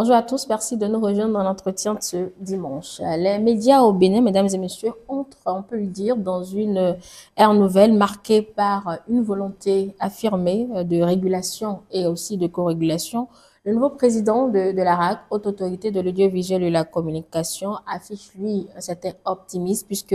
Bonjour à tous, merci de nous rejoindre dans l'entretien de ce dimanche. Les médias au Bénin, mesdames et messieurs, entrent, on peut le dire, dans une ère nouvelle marquée par une volonté affirmée de régulation et aussi de co-régulation. Le nouveau président de l'ARAC, Haute Autorité de l'Audiovisuel et de la Communication, affiche, lui, un certain optimisme puisque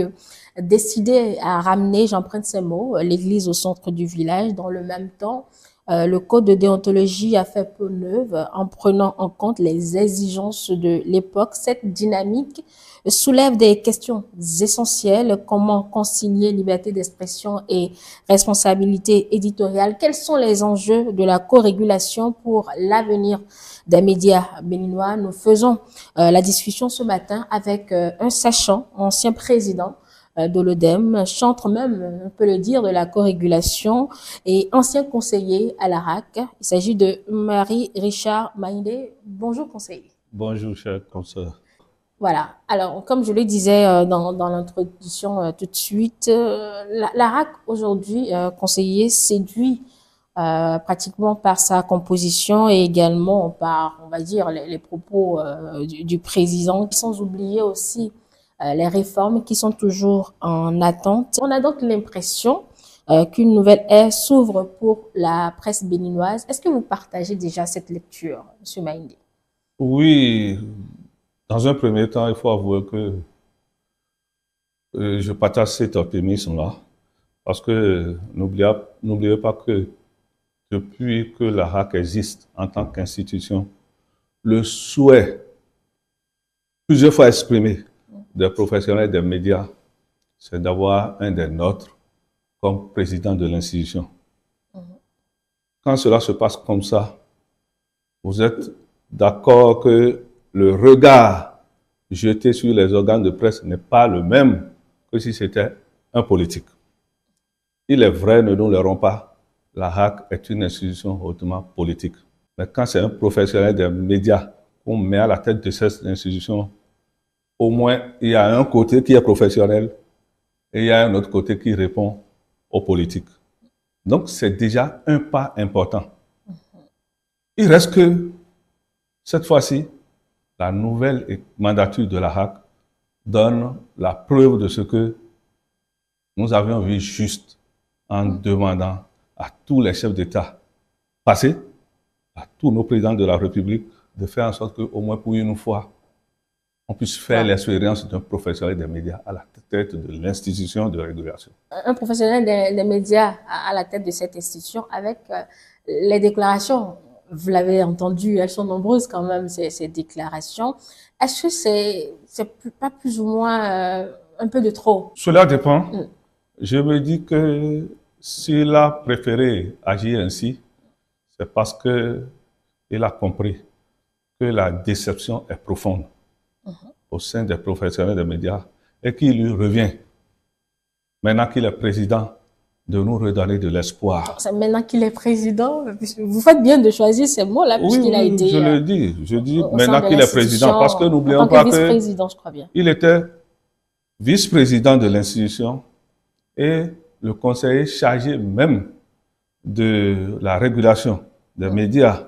décidé à ramener, j'emprunte ces mots, l'église au centre du village. Dans le même temps, le code de déontologie a fait peau neuve en prenant en compte les exigences de l'époque. Cette dynamique soulève des questions essentielles. Comment concilier liberté d'expression et responsabilité éditoriale? Quels sont les enjeux de la co-régulation pour l'avenir des médias béninois? Nous faisons la discussion ce matin avec un sachant, ancien président de l'ODEM, chantre même, on peut le dire, de la co-régulation et ancien conseiller à l'ARAC. Il s'agit de Marie-Richard Maïndé. Bonjour, conseiller. Bonjour, cher consoeur. Voilà. Alors, comme je le disais dans l'introduction tout de suite, l'ARAC aujourd'hui, conseiller, séduit pratiquement par sa composition et également par, on va dire, les propos du président, sans oublier aussi les réformes qui sont toujours en attente. On a donc l'impression qu'une nouvelle ère s'ouvre pour la presse béninoise. Est-ce que vous partagez déjà cette lecture, M. Maïndé? Oui, dans un premier temps, il faut avouer que je partage cet optimisme-là, parce que n'oubliez pas que depuis que la RAC existe en tant qu'institution, le souhait, plusieurs fois exprimé, des professionnels des médias, c'est d'avoir un des nôtres comme président de l'institution. Quand cela se passe comme ça, vous êtes d'accord que le regard jeté sur les organes de presse n'est pas le même que si c'était un politique. Il est vrai, ne nous l'aurons pas, la RAC est une institution hautement politique. Mais quand c'est un professionnel des médias qu'on met à la tête de cette institution, au moins il y a un côté qui est professionnel et il y a un autre côté qui répond aux politiques. Donc c'est déjà un pas important. Il reste que cette fois-ci, la nouvelle mandature de la RAC donne la preuve de ce que nous avions vu juste en demandant à tous les chefs d'État passés, à tous nos présidents de la République, de faire en sorte qu'au moins pour une fois, on puisse faire l'expérience d'un professionnel des médias à la tête de l'institution de régulation. Un professionnel des médias à la tête de cette institution avec les déclarations. Vous l'avez entendu, elles sont nombreuses quand même, ces déclarations. Est-ce que c'est pas plus ou moins un peu de trop? Cela dépend. Je me dis que s'il a préféré agir ainsi, c'est parce qu'il a compris que la déception est profonde au sein des professionnels des médias et qu'il lui revient, maintenant qu'il est président, de nous redonner de l'espoir. Maintenant qu'il est président, vous faites bien de choisir ces mots-là, puisqu'il a été... je le dis. Je dis maintenant qu'il est président, parce que n'oublions pas qu'il était vice-président de l'institution et le conseiller chargé même de la régulation des médias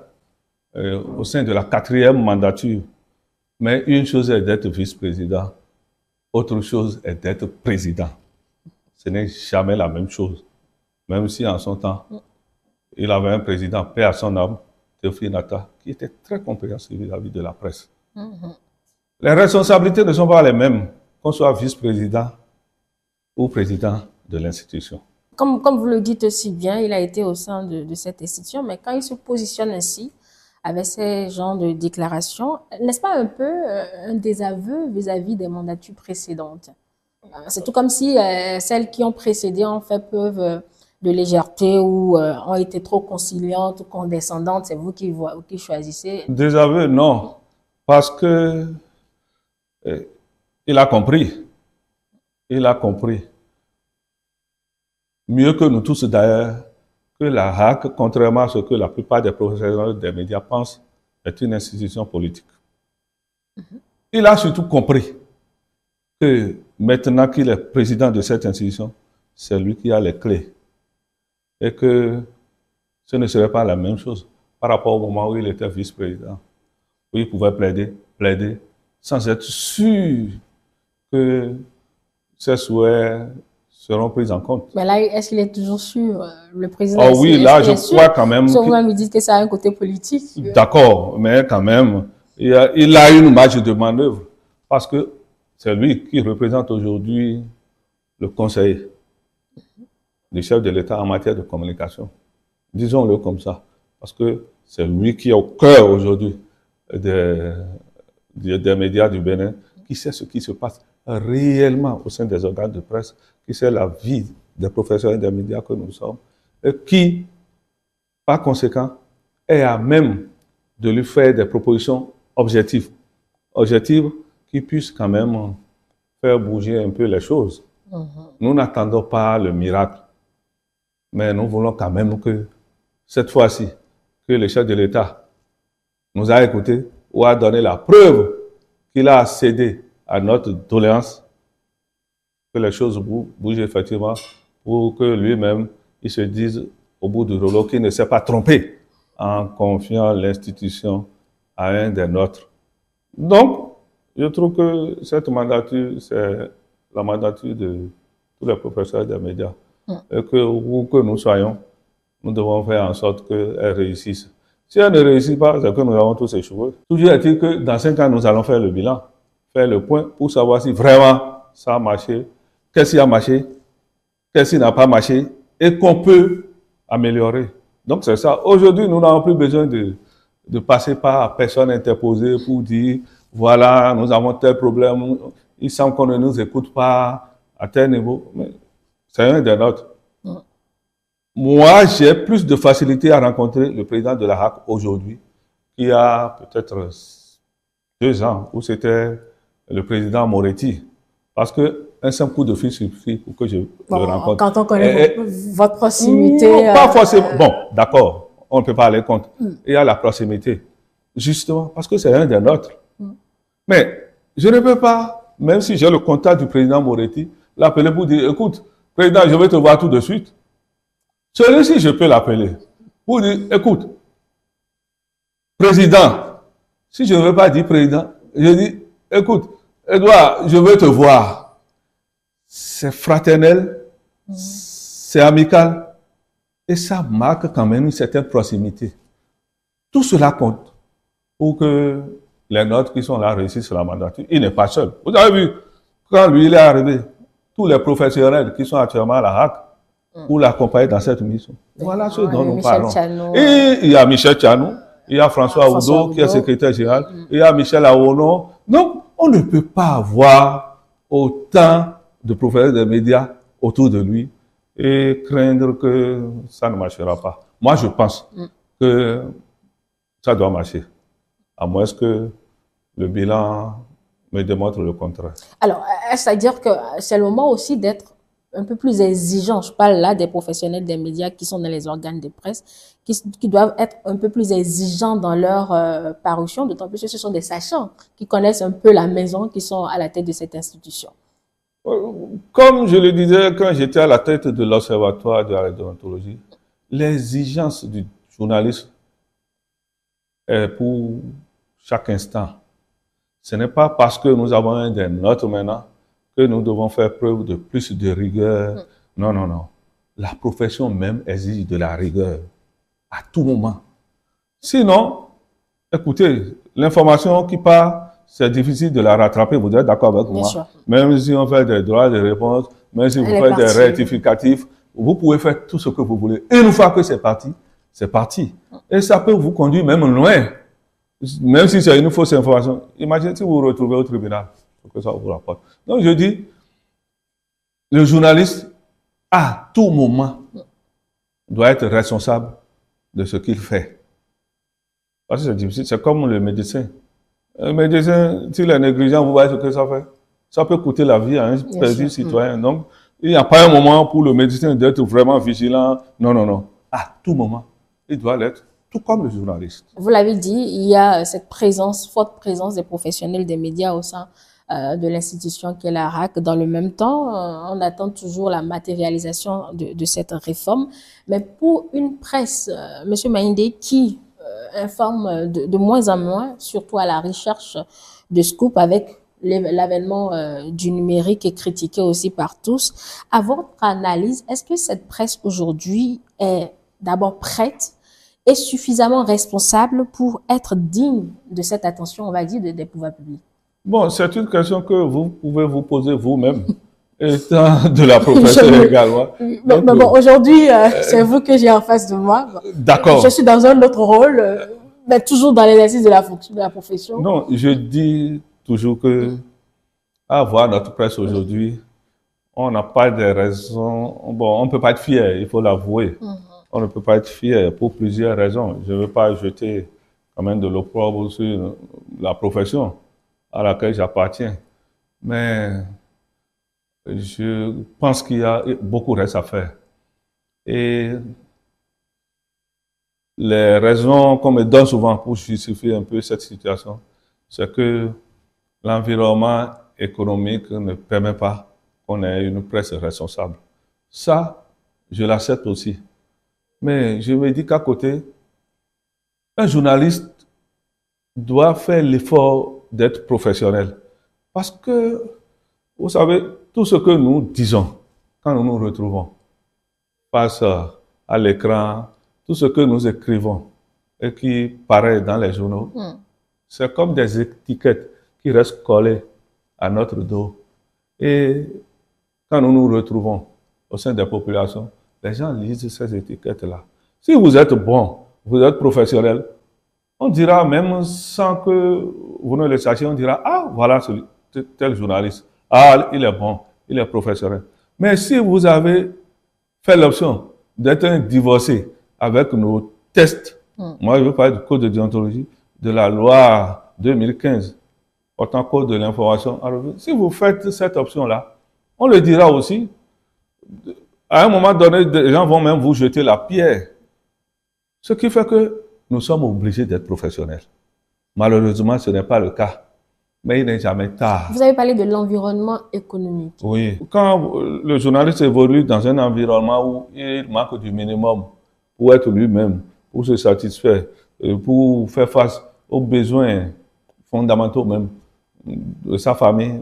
au sein de la 4e mandature. Mais une chose est d'être vice-président, autre chose est d'être président. Ce n'est jamais la même chose. Même si en son temps, il avait un président, paix à son âme, Théophile Nata, qui était très compréhensif vis-à-vis de la presse. Les responsabilités ne sont pas les mêmes, qu'on soit vice-président ou président de l'institution. Comme vous le dites aussi bien, il a été au sein de cette institution, mais quand il se positionne ainsi, avec ces genres de déclarations, n'est-ce pas un peu un désaveu vis-à-vis des mandatures précédentes? C'est tout comme si celles qui ont précédé ont fait preuve de légèreté ou ont été trop conciliantes ou condescendantes. C'est vous qui choisissez. Désaveu, non. Parce que il a compris. Il a compris. Mieux que nous tous d'ailleurs, que la RAC, contrairement à ce que la plupart des professionnels des médias pensent, est une institution politique. Il a surtout compris que maintenant qu'il est président de cette institution, c'est lui qui a les clés. Et que ce ne serait pas la même chose par rapport au moment où il était vice-président. où il pouvait plaider, sans être sûr que ses souhaits seront pris en compte. Mais là, est-ce qu'il est toujours sûr? Le président, Oh oui, là, je crois quand même. Sauf que vous me dites que ça a un côté politique. D'accord, mais quand même, il a une marge de manœuvre parce que c'est lui qui représente aujourd'hui le conseiller du chef de l'État en matière de communication. Disons-le comme ça, parce que c'est lui qui est au cœur aujourd'hui des médias du Bénin, qui sait ce qui se passe réellement au sein des organes de presse, qui sait la vie des professionnels des médias que nous sommes, et qui, par conséquent, est à même de lui faire des propositions objectives qui puissent quand même faire bouger un peu les choses. Nous n'attendons pas le miracle, mais nous voulons quand même que, cette fois-ci, que le chef de l'État nous a écoutés ou a donné la preuve qu'il a cédé à notre doléance, que les choses bougent effectivement, pour que lui-même, il se dise au bout du rouleau qu'il ne s'est pas trompé en confiant l'institution à un des nôtres. Donc, je trouve que cette mandature, c'est la mandature de tous les professeurs des médias. Et que, où que nous soyons, nous devons faire en sorte qu'elle réussisse. Si elle ne réussit pas, c'est que nous avons tous échoué. Toujours est-il que dans 5 ans, nous allons faire le bilan, faire le point pour savoir si vraiment ça a marché, qu'est-ce qui a marché, qu'est-ce qui n'a pas marché et qu'on peut améliorer. Donc c'est ça. Aujourd'hui, nous n'avons plus besoin de passer par personne interposée pour dire, voilà, nous avons tel problème, il semble qu'on ne nous écoute pas à tel niveau. Mais c'est un des nôtres. Moi, j'ai plus de facilité à rencontrer le président de la RAC aujourd'hui, qu'il y a peut-être 2 ans, où c'était le président Moretti. Parce qu'un simple coup de fil suffit pour que je le rencontre. Quand on connaît votre proximité... Non, pas forcément. Bon, d'accord, on ne peut pas aller contre. Il y a la proximité, justement, parce que c'est un des nôtres. Mais je ne peux pas, même si j'ai le contact du président Moretti, l'appeler pour dire, écoute, président, je vais te voir tout de suite. Celui-ci, je peux l'appeler pour dire, écoute, président, si je ne veux pas dire président, je dis, écoute, Edouard, je veux te voir. C'est fraternel, c'est amical, et ça marque quand même une certaine proximité. Tout cela compte pour que les nôtres qui sont là réussissent sur la mandature. Il n'est pas seul. Vous avez vu, quand lui il est arrivé, tous les professionnels qui sont actuellement à la RAC, pour l'accompagner dans cette mission. Voilà ce dont nous parlons. Et il y a Michel Tchanou, il y a François Oudou qui est secrétaire général, il y a Michel Aono. Donc, on ne peut pas avoir autant de professionnels des médias autour de lui et craindre que ça ne marchera pas. Moi, je pense que ça doit marcher, à moins que le bilan me démontre le contraire. Alors, c'est-à-dire que c'est le moment aussi d'être un peu plus exigeant. Je parle là des professionnels des médias qui sont dans les organes de presse, qui doivent être un peu plus exigeants dans leur parution, d'autant plus que ce sont des sachants qui connaissent un peu la maison, qui sont à la tête de cette institution. Comme je le disais quand j'étais à la tête de l'Observatoire de la déontologie, l'exigence du journaliste est pour chaque instant. Ce n'est pas parce que nous avons un des nôtres maintenant que nous devons faire preuve de plus de rigueur. Non, non, non. La profession même exige de la rigueur à tout moment. Sinon, écoutez, l'information qui part, c'est difficile de la rattraper, vous êtes d'accord avec moi? Sûr. Même si on fait des droits de réponse, même si vous faites des rectificatifs, vous pouvez faire tout ce que vous voulez. Et une fois que c'est parti, c'est parti. Et ça peut vous conduire même loin. Même si c'est une fausse information. Imaginez si vous vous retrouvez au tribunal. Que ça vous rapporte. Donc je dis, le journaliste, à tout moment, doit être responsable de ce qu'il fait. Parce que c'est difficile, c'est comme le médecin. Le médecin, s'il est négligent, vous voyez ce que ça fait. Ça peut coûter la vie à un président citoyen. Donc, il n'y a pas un moment pour le médecin d'être vraiment vigilant. Non, non, non. À tout moment, il doit l'être. Tout comme le journaliste. Vous l'avez dit, il y a cette présence, forte présence des professionnels des médias au sein de l'institution qu'est la RAC. Dans le même temps, on attend toujours la matérialisation de cette réforme. Mais pour une presse, Monsieur Maïndé, qui informe de moins en moins, surtout à la recherche de scoop avec l'avènement du numérique est critiqué aussi par tous. À votre analyse, est-ce que cette presse aujourd'hui est d'abord prête et suffisamment responsable pour être digne de cette attention, on va dire, des pouvoirs publics? Bon, c'est une question que vous pouvez vous poser vous-même, étant de la profession également. Mais bon, aujourd'hui, c'est vous que j'ai en face de moi. D'accord. Je suis dans un autre rôle, mais toujours dans l'exercice de la fonction, de la profession. Non, je dis toujours que à voir notre presse aujourd'hui, on n'a pas de raison. Bon, on ne peut pas être fier, il faut l'avouer. On ne peut pas être fier pour plusieurs raisons. Je ne veux pas jeter quand même de l'opprobre sur la profession à laquelle j'appartiens. Mais je pense qu'il y a beaucoup reste à faire. Et les raisons qu'on me donne souvent pour justifier un peu cette situation, c'est que l'environnement économique ne permet pas qu'on ait une presse responsable. Ça, je l'accepte aussi. Mais je me dis qu'à côté, un journaliste doit faire l'effort d'être professionnel. Parce que, vous savez, tout ce que nous disons, quand nous nous retrouvons face à l'écran, tout ce que nous écrivons et qui paraît dans les journaux, c'est comme des étiquettes qui restent collées à notre dos. Et quand nous nous retrouvons au sein des populations, les gens lisent ces étiquettes-là. Si vous êtes bon, vous êtes professionnel, on dira même sans que vous ne le sachiez, on dira, ah, voilà tel journaliste. Ah, il est bon, il est professionnel. Mais si vous avez fait l'option d'être un divorcé avec nos tests, moi je veux parler du code de déontologie, de la loi 2015, portant code de l'information, si vous faites cette option-là, on le dira aussi. À un moment donné, les gens vont même vous jeter la pierre. Ce qui fait que nous sommes obligés d'être professionnels. Malheureusement, ce n'est pas le cas. Mais il n'est jamais tard. Vous avez parlé de l'environnement économique. Oui. Quand le journaliste évolue dans un environnement où il manque du minimum pour être lui-même, pour se satisfaire, pour faire face aux besoins fondamentaux même de sa famille,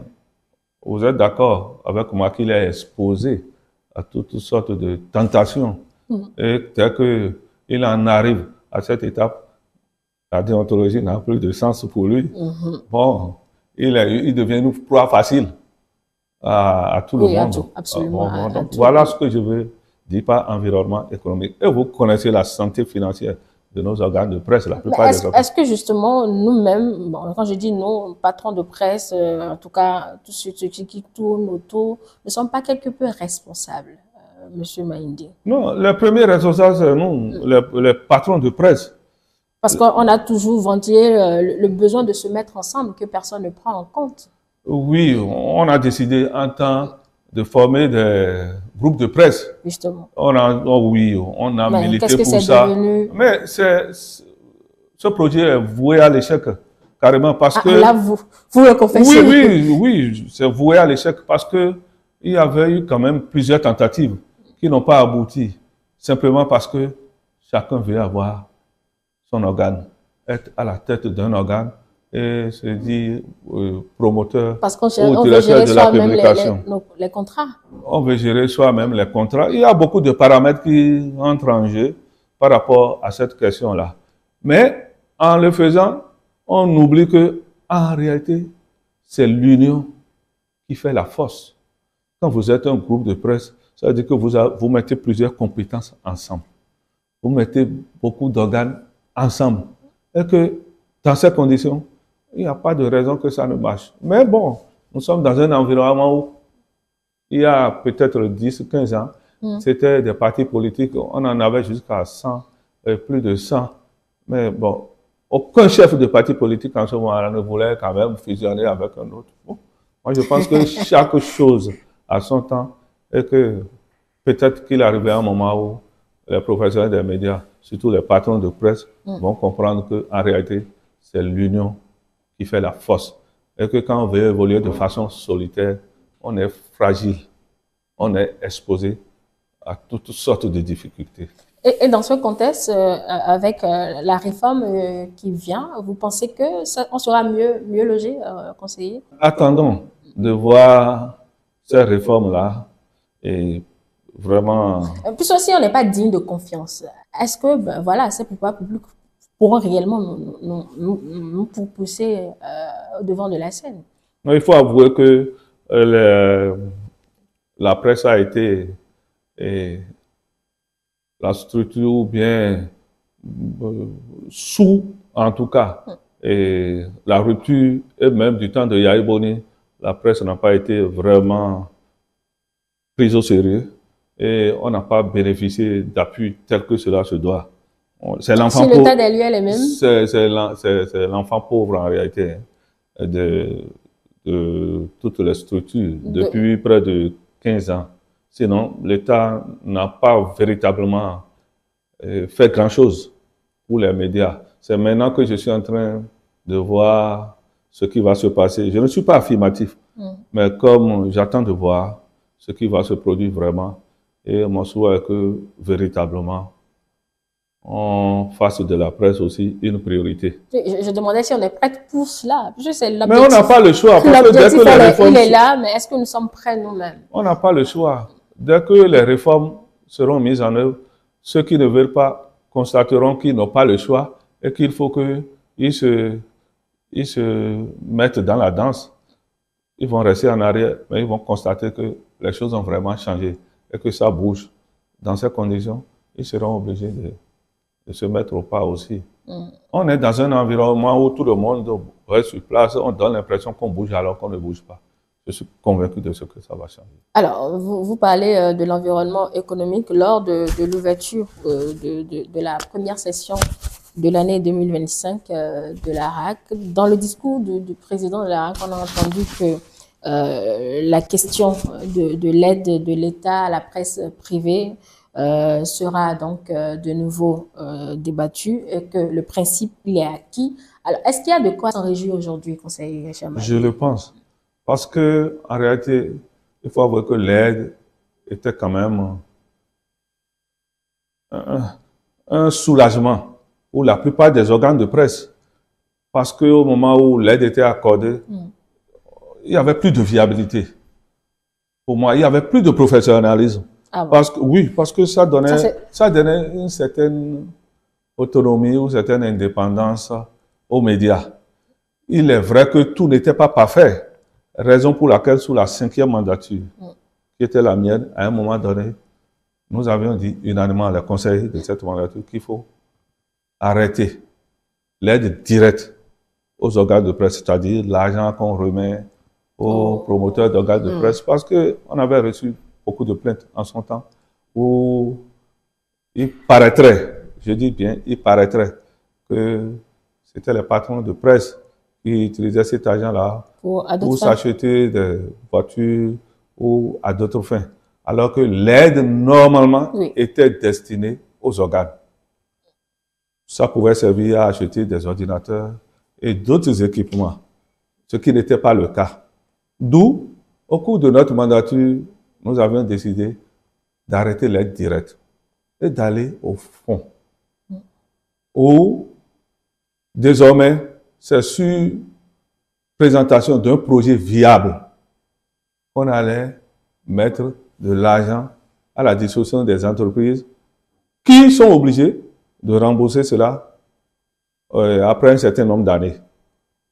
vous êtes d'accord avec moi qu'il est exposé à toutes sortes de tentations. Et dès qu'il en arrive à cette étape, la déontologie n'a plus de sens pour lui. Bon, il devient une proie facile à tout le monde. Absolument. Donc, voilà ce que je veux dire par environnement économique. Et vous connaissez la santé financière de nos organes de presse, la plupart des organes. Est-ce que justement, nous-mêmes, bon, quand je dis nous, patrons de presse, en tout cas, tous ceux qui tournent autour, ne sommes pas quelque peu responsables, Monsieur Maïndé? Non, les premiers responsables, c'est nous, les patrons de presse. Parce qu'on a toujours ventilé le besoin de se mettre ensemble que personne ne prend en compte. Oui, on a décidé en temps de former des groupes de presse. Justement. On a milité pour ça. Devenu? Mais ce projet est voué à l'échec, carrément, parce que... Là, vous le confessez. Oui, c'est voué à l'échec parce que il y avait eu quand même plusieurs tentatives qui n'ont pas abouti, simplement parce que chacun veut avoir son organe, être à la tête d'un organe et se dire promoteur ou directeur de la publication. Les contrats. On veut gérer soi-même les contrats. Il y a beaucoup de paramètres qui entrent en jeu par rapport à cette question-là. Mais en le faisant, on oublie que en réalité, c'est l'union qui fait la force. Quand vous êtes un groupe de presse, ça veut dire que vous mettez plusieurs compétences ensemble. Vous mettez beaucoup d'organes ensemble. Et que dans ces conditions, il n'y a pas de raison que ça ne marche. Mais bon, nous sommes dans un environnement où il y a peut-être 10, 15 ans, c'était des partis politiques, on en avait jusqu'à 100, plus de 100. Mais bon, aucun chef de parti politique en ce moment-là ne voulait quand même fusionner avec un autre. Bon, moi, je pense que chaque chose a son temps et que peut-être qu'il arrivait un moment où les professionnels des médias, surtout les patrons de presse, vont comprendre qu'en réalité, c'est l'union qui fait la force. Et que quand on veut évoluer de façon solitaire, on est fragile, on est exposé à toutes sortes de difficultés. Et dans ce contexte, avec la réforme qui vient, vous pensez que on sera mieux logé, conseiller? Attendons de voir ces réformes-là et vraiment. Puis aussi, on n'est pas digne de confiance. Est-ce que, ben, voilà, ces pouvoirs publics pourront réellement nous pousser au devant de la scène? Non, il faut avouer que la presse a été et, la structure ou bien sous, en tout cas, et la rupture et même du temps de Yahi Boni, la presse n'a pas été vraiment prise au sérieux et on n'a pas bénéficié d'appui tel que cela se doit. C'est l'enfant Si pauvre. l'état des lieux est le même? C'est l'enfant pauvre en réalité hein, de toutes les structures depuis près de 15 ans. Sinon, l'État n'a pas véritablement fait grand-chose pour les médias. C'est maintenant que je suis en train de voir ce qui va se passer. Je ne suis pas affirmatif, mais comme j'attends de voir ce qui va se produire vraiment, et mon souhait est que véritablement on fasse de la presse aussi une priorité. Je demandais si on est prêt pour cela. Mais on n'a pas le choix. Parce que dès que les réformes, il est là, mais est-ce que nous sommes prêts nous-mêmes? On n'a pas le choix. Dès que les réformes seront mises en œuvre, ceux qui ne veulent pas constateront qu'ils n'ont pas le choix et qu'il faut qu'ils se mettent dans la danse. Ils vont rester en arrière, mais ils vont constater que les choses ont vraiment changé et que ça bouge. Dans ces conditions, ils seront obligés de se mettre au pas aussi. On est dans un environnement où tout le monde reste sur place, on donne l'impression qu'on bouge alors qu'on ne bouge pas. Je suis convaincu de ce que ça va changer. Alors, vous parlez de l'environnement économique lors de l'ouverture de la première session de l'année 2025 de l'ARAC. Dans le discours du président de l'ARAC, on a entendu que la question de l'aide de l'État à la presse privée sera donc de nouveau débattue et que le principe il est acquis. Alors, est-ce qu'il y a de quoi s'en réjouir aujourd'hui, conseiller Chamali? Je le pense. Parce que, en réalité, il faut avouer que l'aide était quand même un soulagement pour la plupart des organes de presse. Parce qu'au moment où l'aide était accordée, il n'y avait plus de viabilité. Pour moi, il n'y avait plus de professionnalisme. Ah bon? Parce que ça donnait une certaine autonomie ou certaine indépendance aux médias. Il est vrai que tout n'était pas parfait. Raison pour laquelle, sous la 5e mandature, qui était la mienne, à un moment donné, nous avions dit unanimement à la conseil de cette mandature qu'il faut arrêter l'aide directe aux organes de presse, c'est-à-dire l'argent qu'on remet aux promoteurs d'organes de presse, parce qu'on avait reçu beaucoup de plaintes en son temps où il paraîtrait, je dis bien, il paraîtrait que c'était les patrons de presse qui utilisaient cet argent-là pour s'acheter des voitures ou à d'autres fins. Alors que l'aide, normalement, était destinée aux organes. Ça pouvait servir à acheter des ordinateurs et d'autres équipements, ce qui n'était pas le cas. D'où, au cours de notre mandature, nous avions décidé d'arrêter l'aide directe et d'aller au fond. Où, désormais, c'est sur présentation d'un projet viable qu'on allait mettre de l'argent à la disposition des entreprises qui sont obligées de rembourser cela après un certain nombre d'années.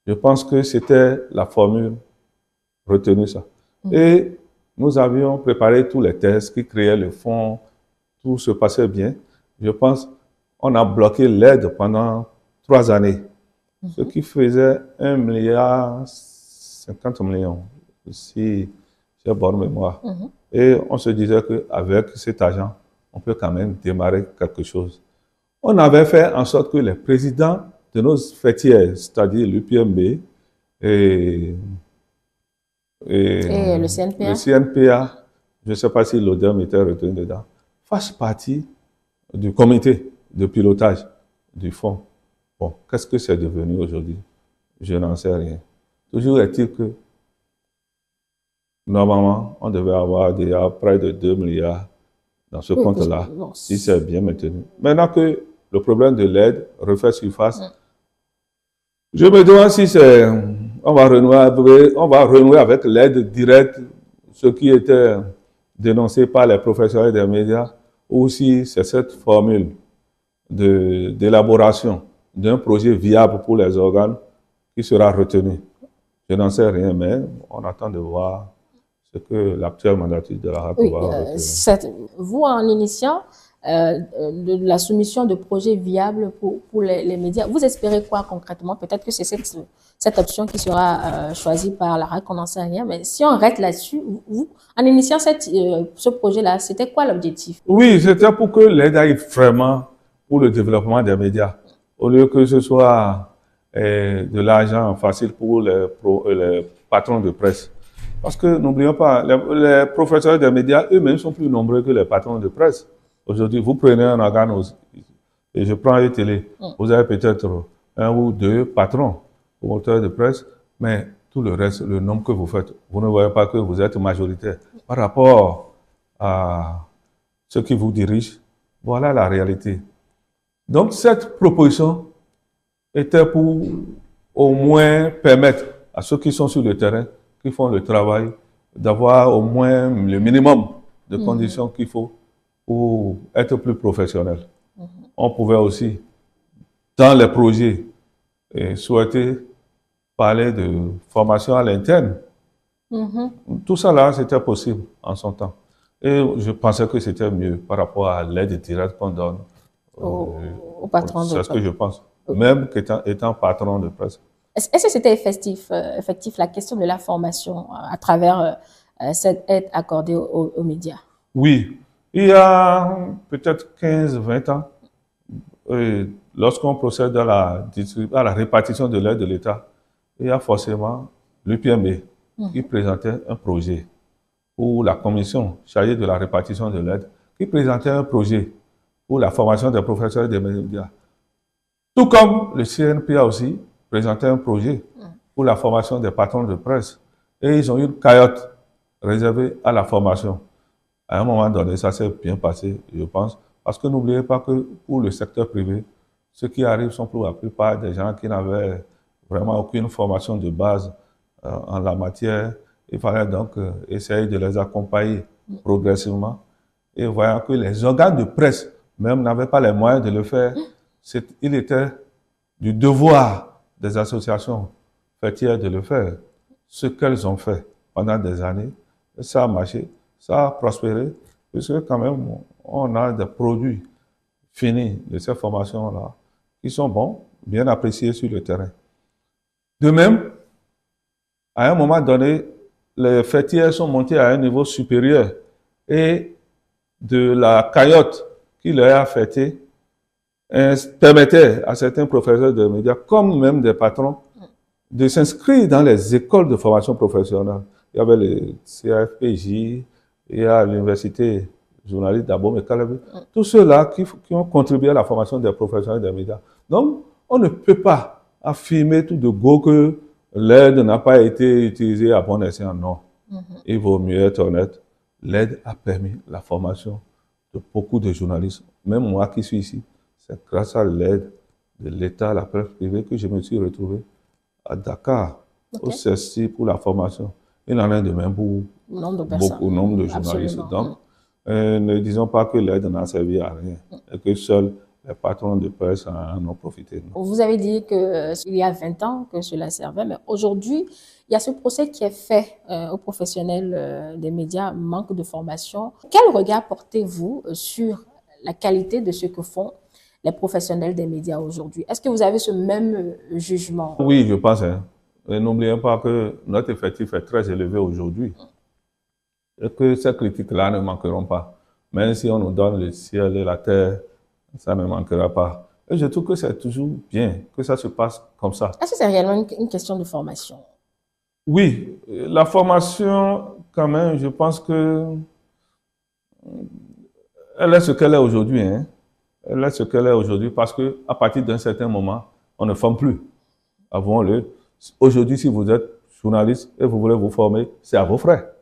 Je pense que c'était la formule retenue, ça. Et nous avions préparé tous les tests qui créaient le fonds, tout se passait bien. Je pense qu'on a bloqué l'aide pendant 3 années. Ce qui faisait 1,50 milliard, si j'ai bonne mémoire. Et on se disait qu'avec cet argent, on peut quand même démarrer quelque chose. On avait fait en sorte que les présidents de nos fêtières, c'est-à-dire l'UPMB et le CNPA, je ne sais pas si l'ODEM était retenu dedans, fassent partie du comité de pilotage du fonds. Bon, qu'est-ce que c'est devenu aujourd'hui? Je n'en sais rien. Toujours est-il que, normalement, on devait avoir déjà près de 2 milliards dans ce Oui, compte-là, bon, si c'est bien maintenu. Maintenant que le problème de l'aide refait surface, je me demande si c'est, on va renouer avec l'aide directe, ce qui était dénoncé par les professionnels des médias, ou si c'est cette formule d'élaboration d'un projet viable pour les organes qui sera retenue. Je n'en sais rien, mais on attend de voir ce que l'actuelle mandature de la RAC oui, va retenir. vous, en initiant de la soumission de projets viables pour les médias, vous espérez quoi concrètement? Peut-être que c'est cette option qui sera choisie par la RAC, on n'en sait rien, mais si on reste là-dessus, vous, en initiant ce projet-là, c'était quoi l'objectif? Oui, c'était pour que l'aide aille vraiment pour le développement des médias, au lieu que ce soit de l'argent facile pour les patrons de presse. Parce que n'oublions pas, les professionnels des médias eux-mêmes sont plus nombreux que les patrons de presse. Aujourd'hui, vous prenez un organe et je prends une télé, vous avez peut-être un ou deux patrons, promoteurs de presse, mais tout le reste, le nombre que vous faites, vous ne voyez pas que vous êtes majoritaire. Par rapport à ceux qui vous dirigent, voilà la réalité. Donc cette proposition était pour au moins permettre à ceux qui sont sur le terrain, qui font le travail, d'avoir au moins le minimum de conditions qu'il faut pour être plus professionnel. On pouvait aussi, dans les projets, souhaiter parler de formation à l'interne. Tout ça là, c'était possible en son temps. Et je pensais que c'était mieux par rapport à l'aide directe qu'on donne Au patron de c'est presse. ce que je pense. Même étant patron de presse. Est-ce que c'était effectif, la question de la formation à travers cette aide accordée aux médias? Oui, il y a peut-être 15-20 ans, lorsqu'on procède à la répartition de l'aide de l'État, il y a forcément l'UPMB qui présentait un projet, ou la commission chargée de la répartition de l'aide qui présentait un projet pour la formation des professeurs des médias. Tout comme le CNPA aussi présentait un projet pour la formation des patrons de presse. Et ils ont eu une cagnotte réservée à la formation. À un moment donné, ça s'est bien passé, je pense. Parce que n'oubliez pas que pour le secteur privé, ceux qui arrivent sont pour la plupart des gens qui n'avaient vraiment aucune formation de base en la matière. Il fallait donc essayer de les accompagner progressivement. Et voyant que les organes de presse même n'avaient pas les moyens de le faire, il était du devoir des associations fêtières de le faire. Ce qu'elles ont fait pendant des années, ça a marché, ça a prospéré, puisque quand même, on a des produits finis de ces formations-là qui sont bons, bien appréciés sur le terrain. De même, à un moment donné, les fêtières sont montées à un niveau supérieur et de la cagnotte qui leur a fêté permettait à certains professeurs de médias, comme même des patrons, de s'inscrire dans les écoles de formation professionnelle. Il y avait le CAFPJ, il y a l'université journaliste d'Abom et Calabi, tous ceux-là qui ont contribué à la formation des professionnels des médias. Donc, on ne peut pas affirmer tout de go que l'aide n'a pas été utilisée à bon escient. Non. Il vaut mieux être honnête. L'aide a permis la formation de beaucoup de journalistes. Même moi qui suis ici, c'est grâce à l'aide de l'État, la presse privée, que je me suis retrouvé à Dakar, au CESTI pour la formation. Il en est de même pour beaucoup nombre de journalistes. Absolument. Donc, ne disons pas que l'aide n'a servi à rien et que seuls les patrons de presse en ont profité. Non. Vous avez dit qu'il y a 20 ans que cela servait, mais aujourd'hui, il y a ce procès qui est fait aux professionnels des médias, manque de formation. Quel regard portez-vous sur la qualité de ce que font les professionnels des médias aujourd'hui? Est-ce que vous avez ce même jugement? Oui, je pense. Hein. N'oublions pas que notre effectif est très élevé aujourd'hui et que ces critiques-là ne manqueront pas. Même si on nous donne le ciel et la terre, ça ne manquera pas. Et je trouve que c'est toujours bien que ça se passe comme ça. Est-ce que c'est réellement une question de formation? Oui, la formation, quand même, je pense que elle est ce qu'elle est aujourd'hui. Hein. Elle est ce qu'elle est aujourd'hui parce qu'à partir d'un certain moment, on ne forme plus. Avouons-le. Aujourd'hui, si vous êtes journaliste et vous voulez vous former, c'est à vos frais.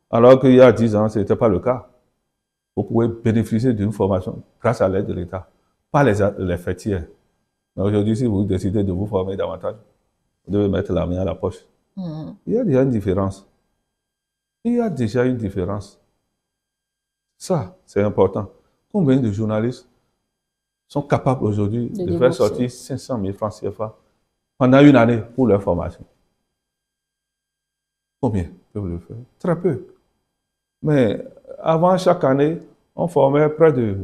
Alors qu'il y a 10 ans, ce n'était pas le cas. Vous pouvez bénéficier d'une formation grâce à l'aide de l'État, pas les fêtières. Mais aujourd'hui, si vous décidez de vous former davantage, vous devez mettre la main à la poche. Il y a déjà une différence. Il y a déjà une différence. Ça, c'est important. Combien de journalistes sont capables aujourd'hui de faire sortir 500 000 francs CFA pendant une année pour leur formation? Combien peuvent le faire? Très peu. Mais avant, chaque année, on formait près de,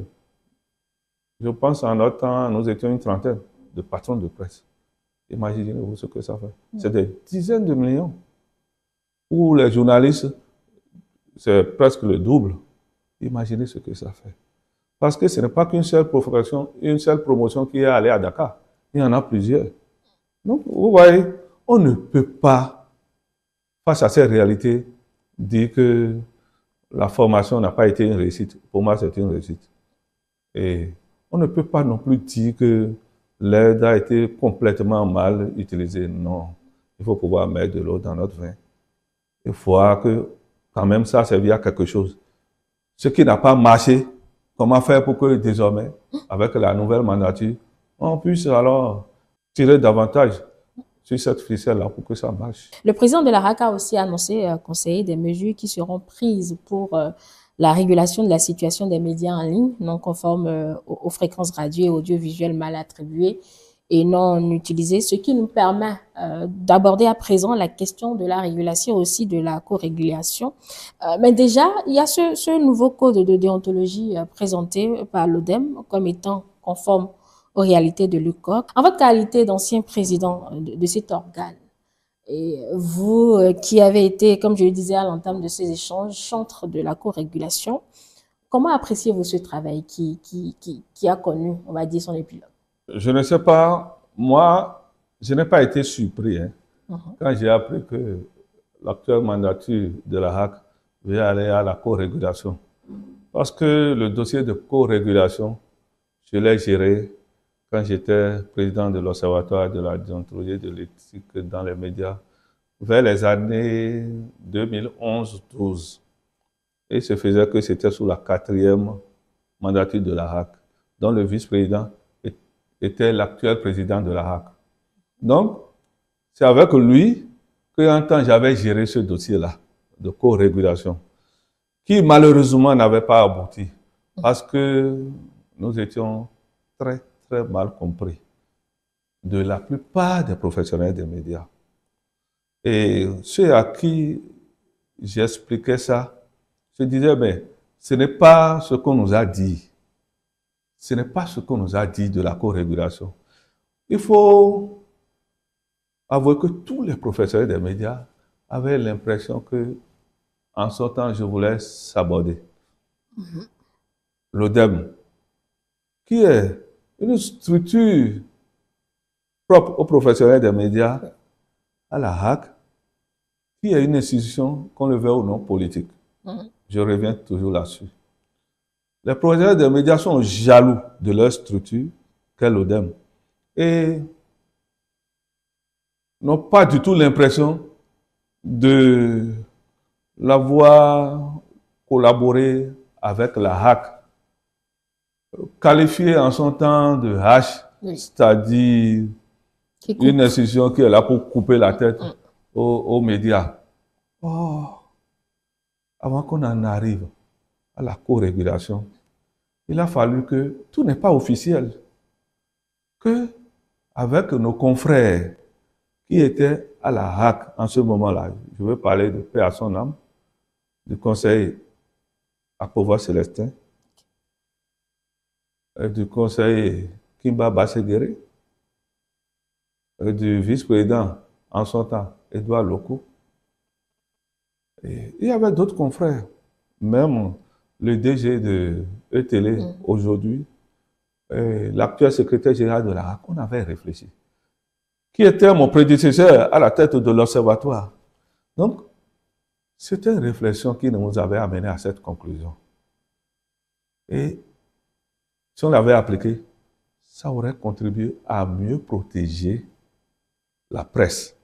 je pense en notre temps, nous étions une trentaine de patrons de presse. Imaginez-vous ce que ça fait. C'est des dizaines de millions. Pour les journalistes, c'est presque le double. Imaginez ce que ça fait. Parce que ce n'est pas qu'une seule provocation, une seule promotion qui est allée à Dakar. Il y en a plusieurs. Donc, vous voyez, on ne peut pas, face à ces réalités, dire que la formation n'a pas été une réussite. Pour moi, c'est une réussite. Et on ne peut pas non plus dire que l'aide a été complètement mal utilisée. Non. Il faut pouvoir mettre de l'eau dans notre vin. Il faut voir que, quand même, ça a servi à quelque chose. Ce qui n'a pas marché, comment faire pour que désormais, avec la nouvelle mandature, on puisse alors tirer davantage sur cette ficelle-là pour que ça marche. Le président de la RAC a aussi annoncé, conseiller des mesures qui seront prises pour la régulation de la situation des médias en ligne non conformes aux fréquences radio et audiovisuelles mal attribuées et non utilisées, ce qui nous permet d'aborder à présent la question de la régulation aussi de la co-régulation. Mais déjà, il y a ce nouveau code de déontologie présenté par l'ODEM comme étant conforme aux réalités de l'UCOC. En votre qualité d'ancien président de cet organe, et vous qui avez été, comme je le disais à l'entame de ces échanges, chantre de la co-régulation, comment appréciez-vous ce travail qui a connu, on va dire, son épilogue? Je ne sais pas, moi, je n'ai pas été surpris quand j'ai appris que l'actuelle mandature de la RAC veut aller à la co-régulation. Parce que le dossier de co-régulation, je l'ai géré quand j'étais président de l'Observatoire de la déontologie et de l'éthique dans les médias, vers les années 2011-12. Et il se faisait que c'était sous la 4e mandature de la RAC, dont le vice-président était l'actuel président de la RAC. Donc, c'est avec lui qu'un temps j'avais géré ce dossier-là de co-régulation, qui malheureusement n'avait pas abouti, parce que nous étions très mal compris de la plupart des professionnels des médias. Et ceux à qui j'expliquais ça, je disais, mais ce n'est pas ce qu'on nous a dit. Ce n'est pas ce qu'on nous a dit de la co-régulation. Il faut avouer que tous les professionnels des médias avaient l'impression que, en sortant, je voulais saborder. L'ODEM, qui est une structure propre aux professionnels des médias, à la RAC, qui est une institution, qu'on le veuille ou non, politique. Je reviens toujours là-dessus. Les professionnels des médias sont jaloux de leur structure, qu'est l'ODEM, et n'ont pas du tout l'impression de l'avoir collaboré avec la RAC, qualifiée en son temps de H, c'est-à-dire une institution qui est là pour couper la tête aux médias. Oh, avant qu'on en arrive à la co-régulation, il a fallu que tout n'est pas officiel, que avec nos confrères qui étaient à la RAC en ce moment-là, je veux parler de paix à son âme, du conseil à pouvoir Célestin, du conseil Kimba Bassegere, du vice-président en son temps, Edouard Loko. Et il y avait d'autres confrères, même le DG de ETélé aujourd'hui, l'actuel secrétaire général de la RAC, on avait réfléchi. Qui était mon prédécesseur à la tête de l'Observatoire. Donc, c'était une réflexion qui nous avait amené à cette conclusion. Et si on l'avait appliqué, ça aurait contribué à mieux protéger la presse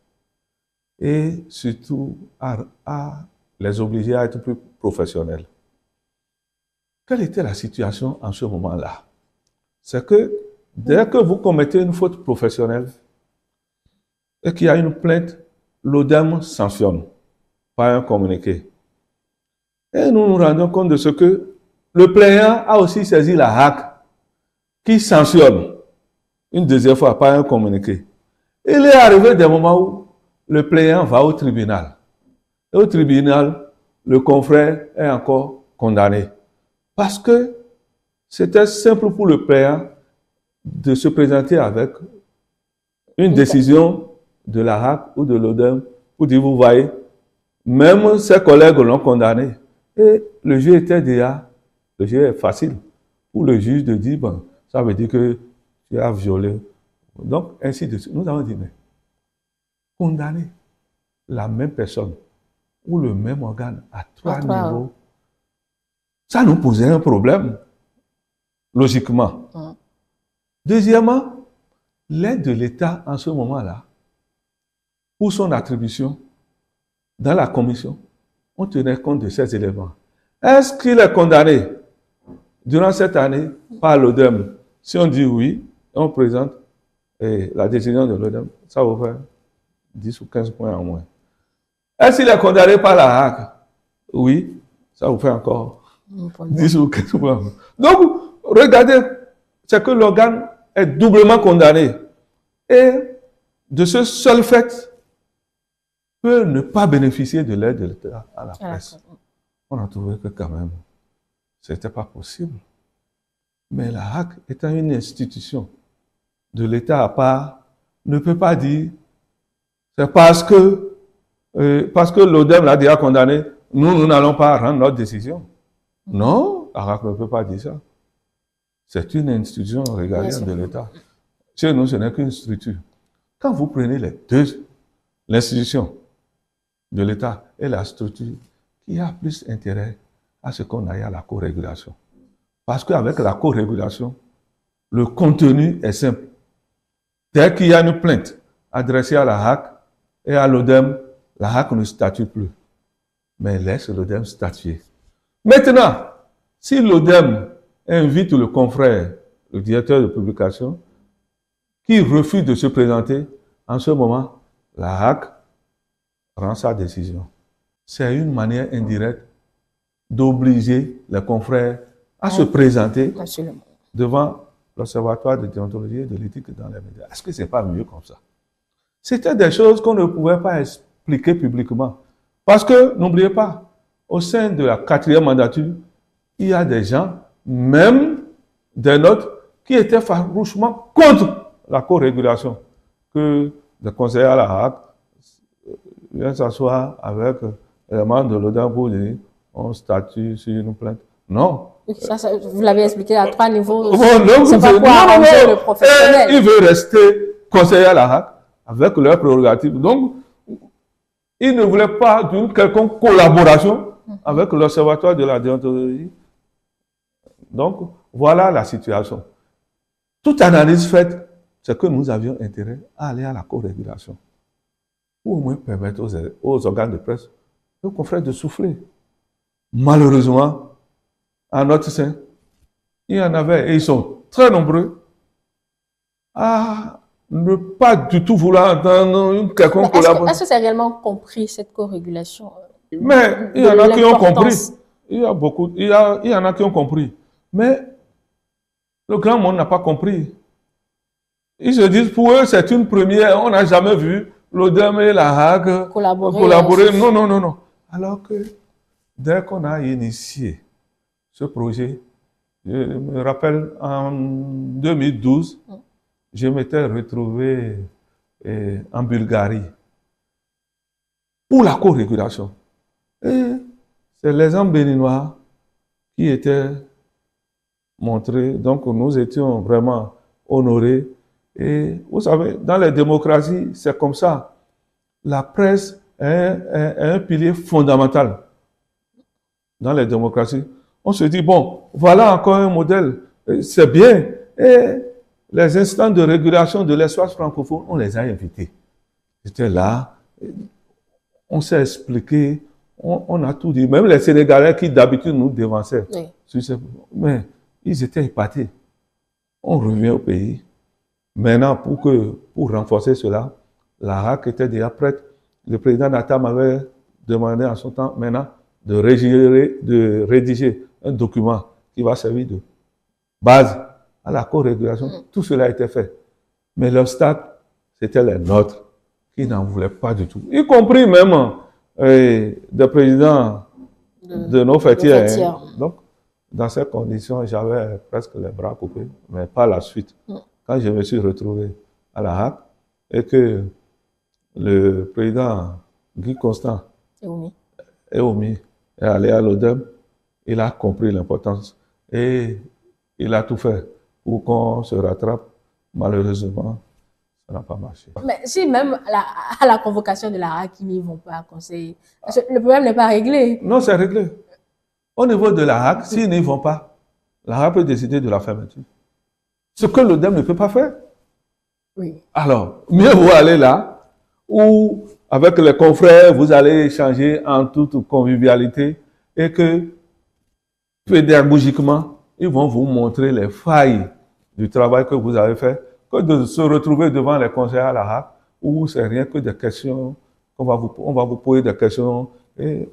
et surtout à les obliger à être plus professionnels. Quelle était la situation en ce moment-là? C'est que dès que vous commettez une faute professionnelle et qu'il y a une plainte, l'ODEM sanctionne par un communiqué. Et nous nous rendons compte de ce que le plaignant a aussi saisi la HAC qui sanctionne une deuxième fois par un communiqué. Il est arrivé des moments où le plaignant va au tribunal. Et au tribunal, le confrère est encore condamné. Parce que c'était simple pour le plaignant de se présenter avec une décision de la HAC ou de l'ODEM pour dire, vous voyez, même ses collègues l'ont condamné. Et le jeu était déjà, le jeu est facile pour le juge de dire, bon, ça veut dire que tu as violé. Donc, ainsi de suite. Nous avons dit, mais condamner la même personne ou le même organe à trois niveaux, ça nous posait un problème, logiquement. Deuxièmement, l'aide de l'État en ce moment-là, pour son attribution dans la commission, on tenait compte de ces éléments. Est-ce qu'il est condamné durant cette année par l'ODEM? Si on dit oui, on présente la décision de l'ODEM, ça va faire 10 ou 15 points en moins. Est-ce qu'il est condamné par la HAC? Oui, ça vous fait encore 10 ou 15 points en moins. Donc, regardez, c'est que l'organe est doublement condamné. Et de ce seul fait, peut ne pas bénéficier de l'aide de l'État à la presse. On a trouvé que quand même, ce n'était pas possible. Mais la HAC, étant une institution de l'État à part, ne peut pas dire, c'est parce que l'ODEM l'a déjà condamné, nous n'allons pas rendre notre décision. Non, la HAC ne peut pas dire ça. C'est une institution régalienne de l'État. Chez nous, ce n'est qu'une structure. Quand vous prenez les deux, l'institution de l'État et la structure, qui a plus intérêt à ce qu'on aille à la co-régulation. Parce qu'avec la co-régulation, le contenu est simple. Dès qu'il y a une plainte adressée à la HAC et à l'ODEM, la HAC ne statue plus, mais laisse l'ODEM statuer. Maintenant, si l'ODEM invite le confrère, le directeur de publication, qui refuse de se présenter, en ce moment, la HAC rend sa décision. C'est une manière indirecte d'obliger les confrères à se présenter devant l'Observatoire de déontologie et de l'éthique dans les médias. Est-ce que ce n'est pas mieux comme ça? C'était des choses qu'on ne pouvait pas expliquer publiquement. Parce que, n'oubliez pas, au sein de la 4e mandature, il y a des gens, même des nôtres, qui étaient farouchement contre la co-régulation, que des conseillers à la HAC viennent s'asseoir avec les membres de l'ODEM pour dire on statue sur une plainte. Non. Ça, vous l'avez expliqué à 3 niveaux. C'est pas pour arranger le professionnel. Il veut rester conseiller à la HAC avec leurs prérogatives. Donc, il ne voulait pas d'une quelconque collaboration avec l'Observatoire de la déontologie. Donc, voilà la situation. Toute analyse faite, c'est que nous avions intérêt à aller à la co-régulation. Pour au moins permettre aux organes de presse, aux confrères de souffler. Malheureusement, à notre sein, il y en avait, et ils sont très nombreux, à ne pas du tout vouloir entendre une quelconque collaboration. Est-ce que c'est réellement compris, cette co-régulation? Mais il y en a qui ont compris. Il y a beaucoup, il y en a qui ont compris. Mais le grand monde n'a pas compris. Ils se disent, pour eux, c'est une première, on n'a jamais vu l'ODEM et la HAC collaborer. Non, non, non, non. Alors que dès qu'on a initié ce projet, je me rappelle en 2012, je m'étais retrouvé en Bulgarie pour la co-régulation. Et c'est l'exemple béninois qui était montré. Donc nous étions vraiment honorés. Et vous savez, dans les démocraties, c'est comme ça. La presse est un pilier fondamental dans les démocraties. On se dit, bon, voilà encore un modèle, c'est bien. Et les instances de régulation de l'espace francophone, on les a invités. J'étais là, on s'est expliqué, On a tout dit. Même les Sénégalais qui d'habitude nous dévançaient. Oui. Mais ils étaient épatés. On revient au pays. Maintenant, pour renforcer cela, la RAC était déjà prête. Le président Natam avait demandé en son temps maintenant de rédiger un document qui va servir de base à la co-régulation. Tout cela a été fait. Mais l'obstacle, c'était les nôtres qui n'en voulaient pas du tout. Y compris même des présidents de nos fêtières. Donc, dans ces conditions, j'avais presque les bras coupés, mais pas la suite. Quand je me suis retrouvé à la RAC et que le président Guy Constant est allé à l'ODEM, il a compris l'importance et il a tout fait pour qu'on se rattrape. Malheureusement, ça n'a pas marché. Mais si même à la convocation de la RAC, ils n'y vont pas, conseiller, le problème n'est pas réglé. Non, c'est réglé. Au niveau de la RAC, s'ils n'y vont pas, la RAC peut décider de la fermeture. Ce que l'ODEM ne peut pas faire. Oui. Alors, mieux vaut aller là, où avec les confrères, vous allez échanger en toute convivialité et que, pédagogiquement, ils vont vous montrer les failles du travail que vous avez fait, que de se retrouver devant les conseillers à la RAC, où c'est rien que des questions, on va vous poser des questions, et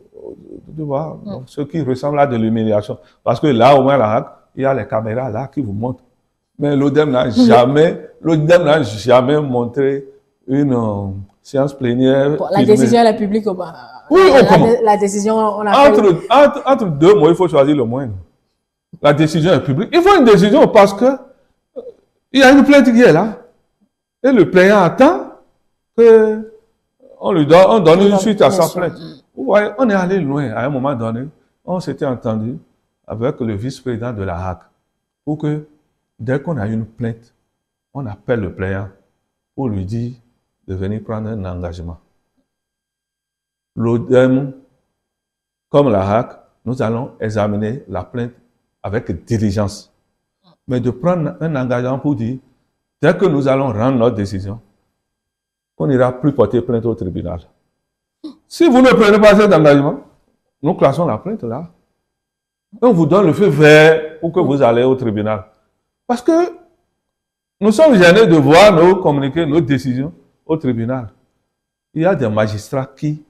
tu vois, donc, ce qui ressemble à de l'humiliation. Parce que là, au moins, à la RAC, il y a les caméras là qui vous montrent. Mais l'ODEM n'a jamais montré une séance plénière. Bon, la décision est publique ou pas? Oui, la décision, on a entre deux mots, il faut choisir le moindre. La décision est publique. Il faut une décision parce que il y a une plainte qui est là. Et le plaignant attend qu'on donne une suite à sa plainte. Vous voyez, on est allé loin à un moment donné. On s'était entendu avec le vice-président de la RAC pour que dès qu'on a une plainte, on appelle le plaignant pour lui dire de venir prendre un engagement. L'ODEM, comme la RAC, nous allons examiner la plainte avec diligence. Mais de prendre un engagement pour dire, dès que nous allons rendre notre décision, on n'ira plus porter plainte au tribunal. Si vous ne prenez pas cet engagement, nous classons la plainte là. On vous donne le feu vert pour que vous allez au tribunal. Parce que nous sommes gênés de voir communiquer nos décisions au tribunal. Il y a des magistrats qui,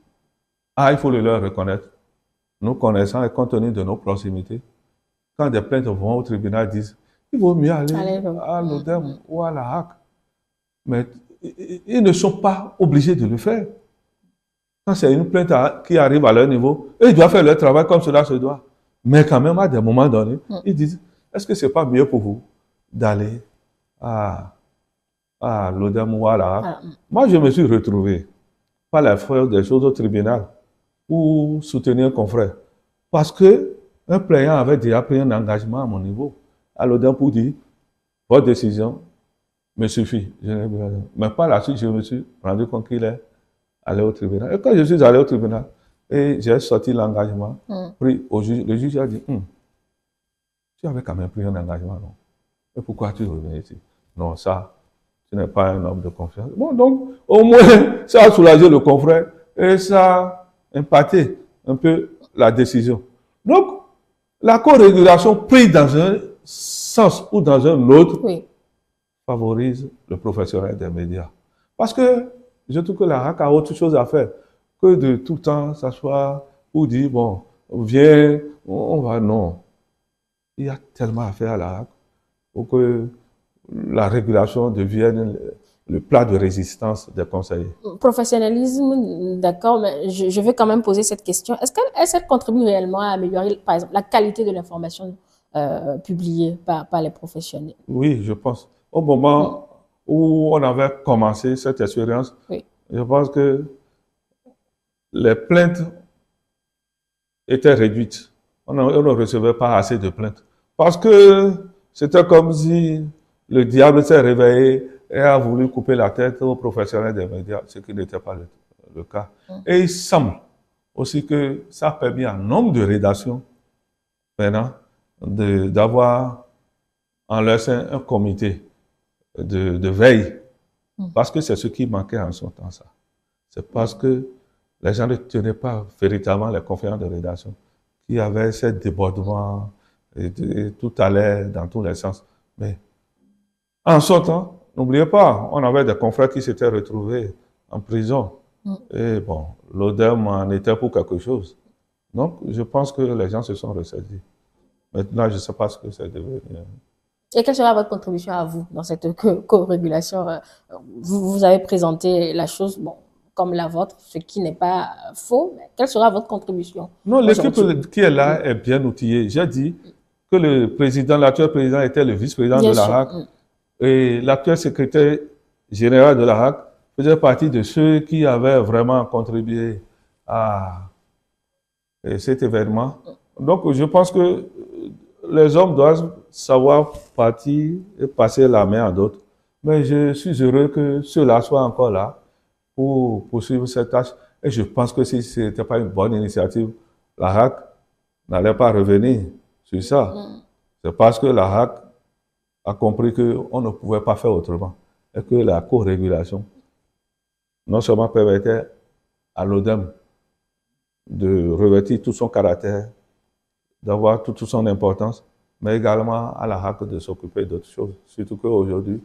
il faut le leur reconnaître, nous connaissant et compte tenu de nos proximités, quand des plaintes vont au tribunal, disent il vaut mieux aller à l'ODEM ou à la RAC. Mais ils ne sont pas obligés de le faire. Quand c'est une plainte qui arrive à leur niveau, ils doivent faire leur travail comme cela se doit. Mais quand même, à des moments donnés, ils disent est-ce que ce n'est pas mieux pour vous d'aller à l'ODEM ou à la RAC? Moi, je me suis retrouvé par la force des choses au tribunal pour soutenir un confrère. Parce que un plaignant avait déjà pris un engagement à mon niveau à l'ODEM pour dire votre décision me suffit. Mais par la suite, je me suis rendu compte qu'il est allé au tribunal. Et quand je suis allé au tribunal, et j'ai sorti l'engagement, pris au juge, le juge a dit tu avais quand même pris un engagement, non? Et pourquoi tu reviens ici? Non, ça, tu n'es pas un homme de confiance. Bon, donc, au moins, ça a soulagé le confrère et ça a impacté un peu la décision. Donc, la co-régulation prise dans un sens ou dans un autre favorise le professionnel des médias. Parce que je trouve que la RAC a autre chose à faire que de tout le temps s'asseoir ou dire, bon, viens, on va, non. Il y a tellement à faire à la RAC pour que la régulation devienne le plat de résistance des conseillers. Professionnalisme, d'accord, mais je vais quand même poser cette question. Est-ce qu'elle contribue réellement à améliorer, par exemple, la qualité de l'information publiée par les professionnels? Oui, je pense. Au moment où on avait commencé cette expérience, je pense que les plaintes étaient réduites. On ne recevait pas assez de plaintes. Parce que c'était comme si le diable s'est réveillé et a voulu couper la tête aux professionnels des médias, ce qui n'était pas le cas. Et il semble aussi que ça permet un nombre de rédactions maintenant d'avoir en leur sein un comité de veille. Parce que c'est ce qui manquait en son temps, ça. C'est parce que les gens ne tenaient pas véritablement les conférences de rédaction, qu'il y avait ces débordements, et tout allait dans tous les sens. Mais en sortant, n'oubliez pas, on avait des confrères qui s'étaient retrouvés en prison. Et bon, l'ODEM en était pour quelque chose. Donc, je pense que les gens se sont ressaisis. Maintenant, je ne sais pas ce que c'est devenu. Et quelle sera votre contribution à vous dans cette co-régulation? Vous avez présenté la chose, bon, comme la vôtre, ce qui n'est pas faux, mais quelle sera votre contribution? Non, l'équipe qui est là est bien outillée. J'ai dit que le président, l'actuel président était le vice-président de la RAC. Et l'actuel secrétaire général de la RAC faisait partie de ceux qui avaient vraiment contribué à cet événement. Donc, je pense que les hommes doivent savoir partir et passer la main à d'autres. Mais je suis heureux que ceux-là soient encore là pour poursuivre cette tâche. Et je pense que si ce n'était pas une bonne initiative, la RAC n'allait pas revenir sur ça. C'est parce que la RAC a compris qu'on ne pouvait pas faire autrement. Et que la co-régulation non seulement permettait à l'ODEM de revêtir tout son caractère, d'avoir toute son importance, mais également à la RAC de s'occuper d'autres choses. Surtout qu'aujourd'hui,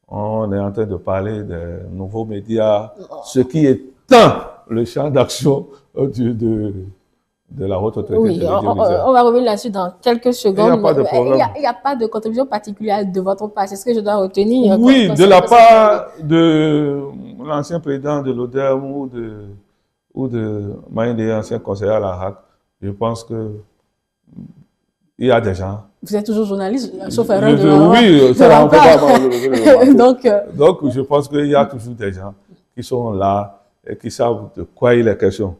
on est en train de parler des nouveaux médias, ce qui étend le champ d'action de la haute autorité. Oui, on va revenir là-dessus dans quelques secondes. Il n'y a pas de problème. Il n'y a pas de contribution particulière de votre part, c'est ce que je dois retenir. Oui, de la part de l'ancien président de l'ODEM ou de Maïndé, ancien conseiller à la RAC, je pense que il y a des gens. Vous êtes toujours journaliste, sauf erreur de la Oui, ça on peut pas. Donc, Donc, je pense qu'il y a toujours des gens qui sont là et qui savent de quoi il est question.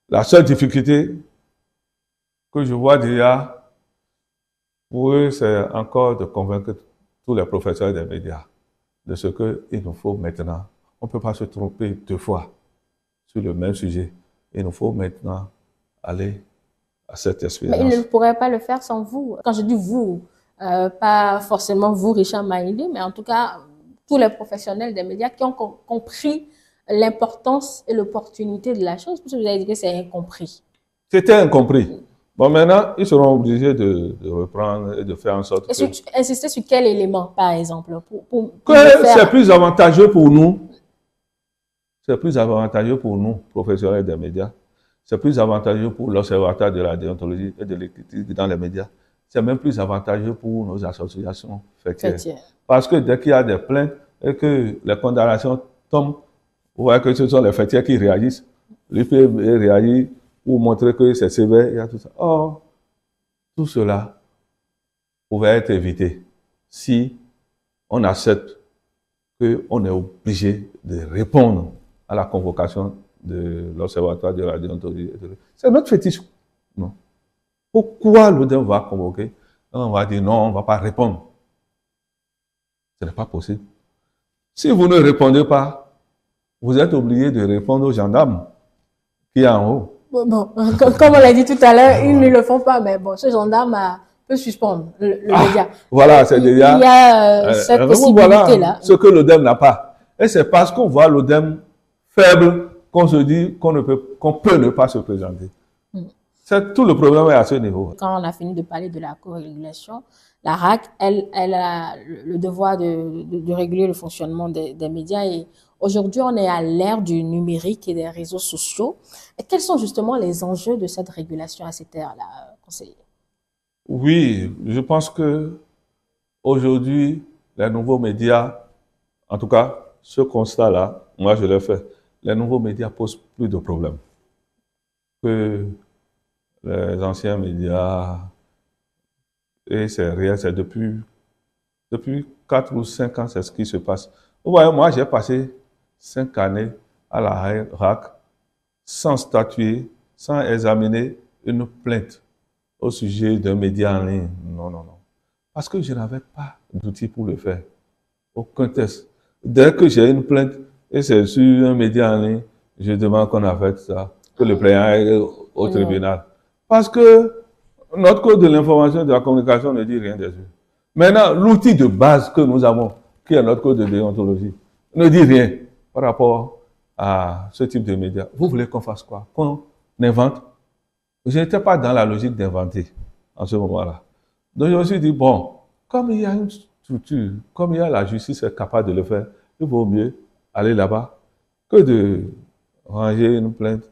La seule difficulté que je vois déjà, pour eux, c'est encore de convaincre tous les professeurs des médias de ce qu'il nous faut maintenant. On ne peut pas se tromper deux fois sur le même sujet. Il nous faut maintenant aller à cette expérience. Mais ils ne pourraient pas le faire sans vous. Quand je dis vous, pas forcément vous, Richard Maïndé, mais en tout cas, tous les professionnels des médias qui ont compris l'importance et l'opportunité de la chose, parce que vous avez dit que c'est incompris. C'était incompris. Bon, maintenant, ils seront obligés de reprendre et de faire en sorte que... Insister sur quel élément, par exemple, que c'est plus avantageux pour nous. C'est plus avantageux pour nous, professionnels des médias. C'est plus avantageux pour l'Observatoire de la déontologie et de l'éthique dans les médias. C'est même plus avantageux pour nos associations faîtières. Parce que dès qu'il y a des plaintes et que les condamnations tombent, vous voyez que ce sont les faîtières qui réagissent. L'IPM réagit pour montrer que c'est sévère, il y a tout ça. Or, tout cela pouvait être évité si on accepte qu'on est obligé de répondre à la convocation de l'Observatoire de la déontologie. C'est notre fétiche. Non. Pourquoi l'ODEM va convoquer? On va dire non, on ne va pas répondre. Ce n'est pas possible. Si vous ne répondez pas, vous êtes obligé de répondre aux gendarmes qui est en haut. Bon, comme on l'a dit tout à l'heure, ils ne le font pas, mais bon, ce gendarme peut suspendre le média. Voilà, c'est déjà... Il y a cette possibilité-là. Voilà, ce que l'ODEM n'a pas. Et c'est parce qu'on voit l'ODEM faible qu'on se dit qu'on peut ne pas se présenter. Tout le problème est à ce niveau. Quand on a fini de parler de la co-régulation, la RAC, elle a le devoir de réguler le fonctionnement des médias. Et aujourd'hui, on est à l'ère du numérique et des réseaux sociaux. Et quels sont justement les enjeux de cette régulation à cette ère-là, conseiller? Oui, je pense que aujourd'hui, les nouveaux médias, en tout cas, ce constat-là, moi je l'ai fait, les nouveaux médias posent plus de problèmes que les anciens médias. Et c'est rien, c'est depuis 4 ou 5 ans, c'est ce qui se passe. Vous voyez, moi j'ai passé 5 années à la RAC sans statuer, sans examiner une plainte au sujet d'un média en ligne. Non, non, non. Parce que je n'avais pas d'outils pour le faire. Aucun test. Dès que j'ai une plainte, et c'est sur un média en ligne, je demande qu'on a fait ça, que le plaignant aille au tribunal. Parce que notre code de l'information et de la communication ne dit rien des yeux. Maintenant, l'outil de base que nous avons, qui est notre code de déontologie, ne dit rien par rapport à ce type de médias. Vous voulez qu'on fasse quoi? Qu'on invente? Je n'étais pas dans la logique d'inventer en ce moment-là. Donc je me suis dit, bon, comme il y a une structure, comme il y a la justice est capable de le faire, il vaut mieux aller là-bas que de ranger une plainte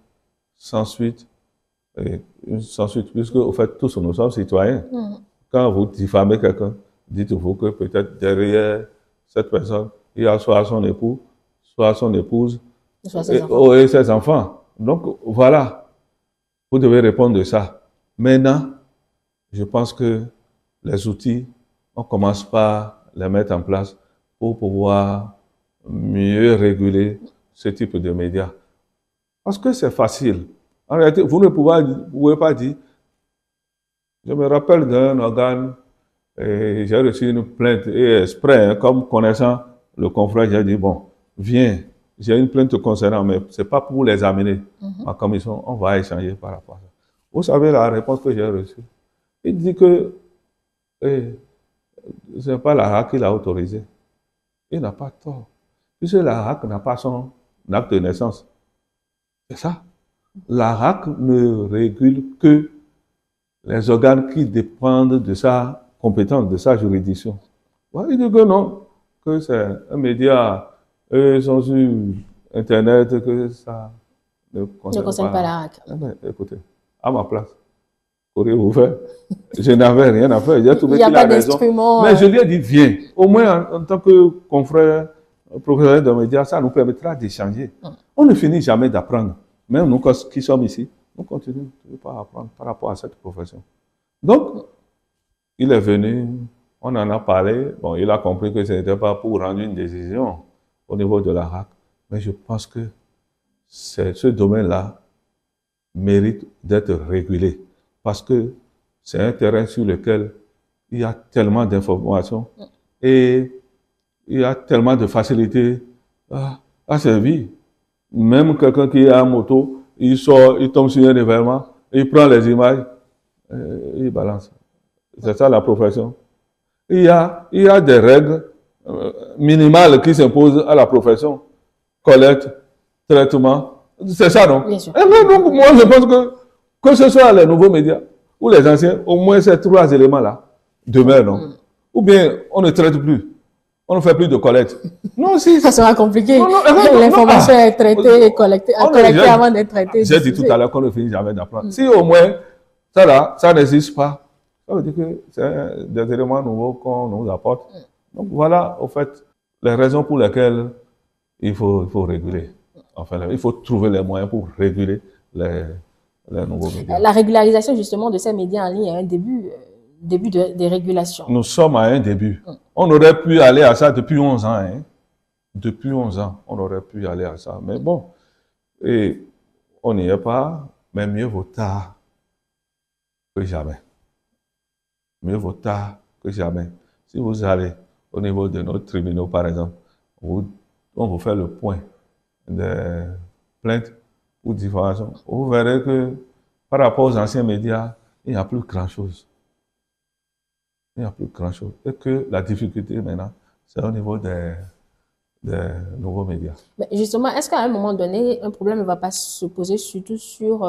sans suite, sans suite, puisque au fait, tous nous sommes citoyens. Quand vous diffamez quelqu'un, dites-vous que peut-être derrière cette personne, il y a soit son époux, soit son épouse, et ses enfants. Donc voilà, vous devez répondre de ça. Maintenant, je pense que les outils, on commence par les mettre en place pour pouvoir mieux réguler ce type de médias. Parce que c'est facile. En réalité, vous ne pouvez pas dire, je me rappelle d'un organe, j'ai reçu une plainte et exprès, hein, comme connaissant le confrère, j'ai dit, bon, viens, j'ai une plainte concernant, mais ce n'est pas pour les amener en commission, on va échanger par rapport à ça. Vous savez la réponse que j'ai reçue? Il dit que ce n'est pas la RAC qui l'a autorisé. Il n'a pas tort. Puisque la RAC n'a pas son acte de naissance. C'est ça. La RAC ne régule que les organes qui dépendent de sa compétence, de sa juridiction. Il dit que non, que c'est un média, ils sont sur Internet, que ça ne concerne pas la RAC. Écoutez, à ma place, qu'auriez-vous fait? Je n'avais rien à faire. J'ai trouvé qu'il a raison. Mais je lui ai dit, viens. Au moins, en tant que confrère, professionnel de médias, ça nous permettra d'échanger. On ne finit jamais d'apprendre. Même nous qui sommes ici, on continue pas à apprendre par rapport à cette profession. Donc, il est venu, on en a parlé. Bon, il a compris que ce n'était pas pour rendre une décision au niveau de la RAC. Mais je pense que ce domaine-là mérite d'être régulé. Parce que c'est un terrain sur lequel il y a tellement d'informations et il y a tellement de facilité à servir. Même quelqu'un qui est en moto, il sort, il tombe sur un événement, il prend les images, il balance. C'est ça la profession. Il y a des règles minimales qui s'imposent à la profession. Collecte, traitement, c'est ça, non? Bien sûr. Et donc, moi, je pense que ce soit les nouveaux médias ou les anciens, au moins ces trois éléments-là demeurent, non? Ou bien on ne traite plus, on ne fait plus de collecte. Non, si. Ça sera compliqué. L'information est traitée et collectée, avant d'être traitée. J'ai dit tout à l'heure qu'on ne finit jamais d'apprendre. Si au moins ça n'existe pas, ça veut dire que c'est des éléments nouveaux qu'on nous apporte. Donc voilà, au fait, les raisons pour lesquelles il faut réguler. Enfin, il faut trouver les moyens pour réguler les nouveaux médias. La régularisation justement de ces médias en ligne est un début des régulations. Nous sommes à un début. On aurait pu aller à ça depuis 11 ans. Hein. Depuis 11 ans, on aurait pu aller à ça. Mais bon, et on n'y est pas, mais mieux vaut tard que jamais. Mieux vaut tard que jamais. Si vous allez au niveau de nos tribunaux, par exemple, on vous fait le point des plaintes ou diffamation. Vous verrez que par rapport aux anciens médias, il n'y a plus grand-chose. Il n'y a plus grand-chose. Et que la difficulté maintenant, c'est au niveau des nouveaux médias. Mais justement, est-ce qu'à un moment donné, un problème ne va pas se poser surtout sur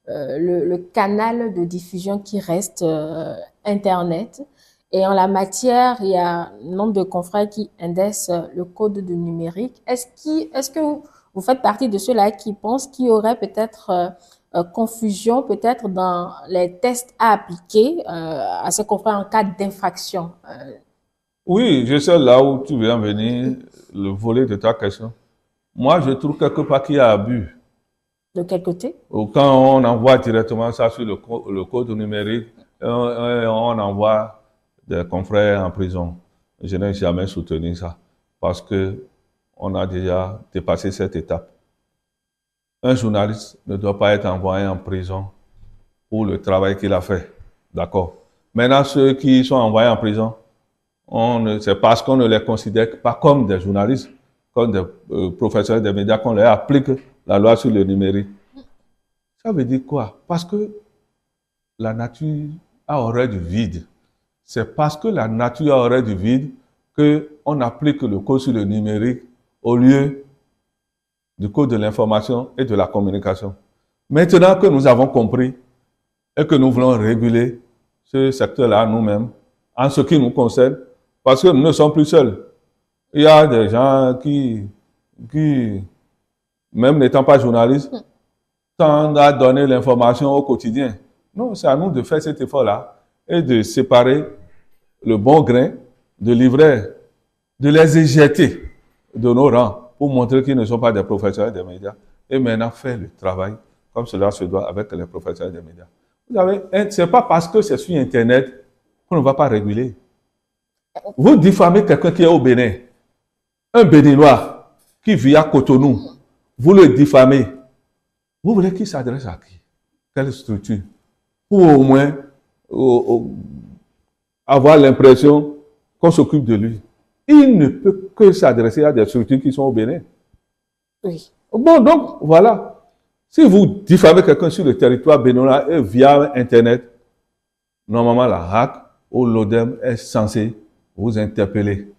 le canal de diffusion qui reste Internet? Et en la matière, il y a un nombre de confrères qui indexent le code du numérique. Est-ce que vous faites partie de ceux-là qui pensent qu'il y aurait peut-être confusion peut-être dans les tests à appliquer à ces confrères en cas d'infraction? Oui, je sais là où tu viens venir, le volet de ta question. Moi, je trouve quelque part qu'il y a abus. De quel côté? Quand on envoie directement ça sur le code numérique, on envoie des confrères en prison. Je n'ai jamais soutenu ça parce que on a déjà dépassé cette étape. Un journaliste ne doit pas être envoyé en prison pour le travail qu'il a fait. D'accord. Maintenant, ceux qui sont envoyés en prison, c'est parce qu'on ne les considère pas comme des journalistes, comme des professionnels des médias, qu'on leur applique la loi sur le numérique. Ça veut dire quoi? Parce que la nature a horreur du vide. C'est parce que la nature a horreur du vide qu'on applique le code sur le numérique au lieu du code de l'information et de la communication. Maintenant que nous avons compris et que nous voulons réguler ce secteur-là nous-mêmes, en ce qui nous concerne, parce que nous ne sommes plus seuls. Il y a des gens qui même n'étant pas journalistes, tendent à donner l'information au quotidien. Non, c'est à nous de faire cet effort-là et de séparer le bon grain de l'ivraie, de les éjecter de nos rangs pour montrer qu'ils ne sont pas des professionnels des médias et maintenant faire le travail comme cela se doit avec les professionnels des médias. Vous savez, c'est pas parce que c'est sur Internet qu'on ne va pas réguler. Vous diffamez quelqu'un qui est au Bénin, un Béninois qui vit à Cotonou, vous le diffamez. Vous voulez qu'il s'adresse à qui? Quelle structure? Pour au moins avoir l'impression qu'on s'occupe de lui. Il ne peut que s'adresser à des structures qui sont au Bénin. Oui. Bon, donc, voilà. Si vous diffamez quelqu'un sur le territoire béninois et via Internet, normalement, la HAC ou l'ODEM est censé vous interpeller.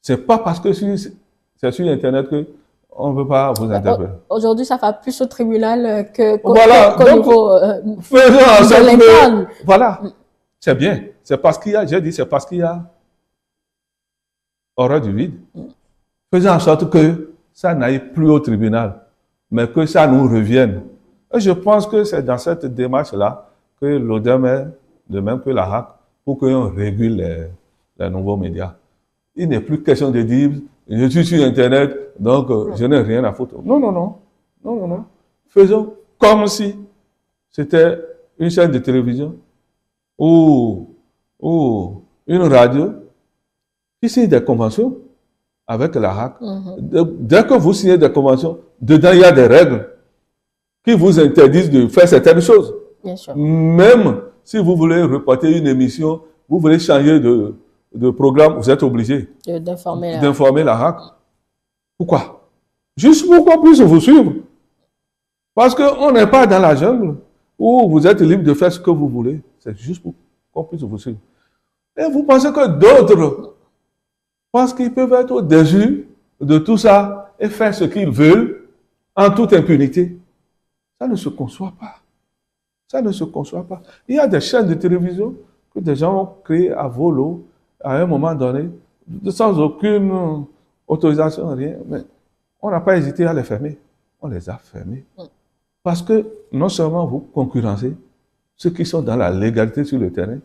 C'est pas parce que c'est sur Internet que on ne veut pas vous interpeller. Aujourd'hui, ça va plus au tribunal voilà, qu'au niveau faisons en sorte de l'interne. Voilà, c'est bien. C'est parce qu'il y a, j'ai dit, c'est parce qu'il y a horreur du vide. Faisons en sorte que ça n'aille plus au tribunal, mais que ça nous revienne. Et je pense que c'est dans cette démarche-là que l'ODEM est, de même que la HAC, pour qu'on régule les nouveaux médias. Il n'est plus question de dire je suis sur Internet, donc je n'ai rien à foutre. Non, non, non. Non, non, non. Faisons comme si c'était une chaîne de télévision ou une radio qui signe des conventions avec la HAC. Dès que vous signez des conventions, dedans il y a des règles qui vous interdisent de faire certaines choses. Bien sûr. Même si vous voulez reporter une émission, vous voulez changer de programme, vous êtes obligé d'informer la HAC. Pourquoi? Juste pour qu'on puisse vous suivre. Parce qu'on n'est pas dans la jungle où vous êtes libre de faire ce que vous voulez. C'est juste pour qu'on puisse vous suivre. Et vous pensez que d'autres pensent qu'ils peuvent être au-dessus de tout ça et faire ce qu'ils veulent en toute impunité. Ça ne se conçoit pas. Ça ne se conçoit pas. Il y a des chaînes de télévision que des gens ont créées à volo à un moment donné, sans aucune autorisation, rien. Mais on n'a pas hésité à les fermer. On les a fermés. Parce que non seulement vous concurrencez ceux qui sont dans la légalité sur le terrain,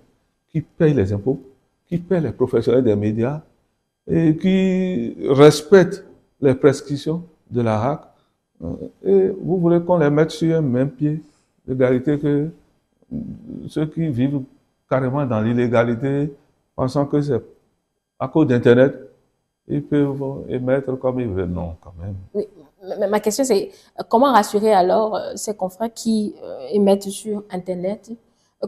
qui payent les impôts, qui payent les professionnels des médias et qui respectent les prescriptions de la HAC. Et vous voulez qu'on les mette sur un même pied d'égalité que ceux qui vivent carrément dans l'illégalité, pensant que c'est à cause d'Internet, ils peuvent émettre comme ils veulent. Non, quand même. Oui. Ma question, c'est comment rassurer alors ces confrères qui émettent sur Internet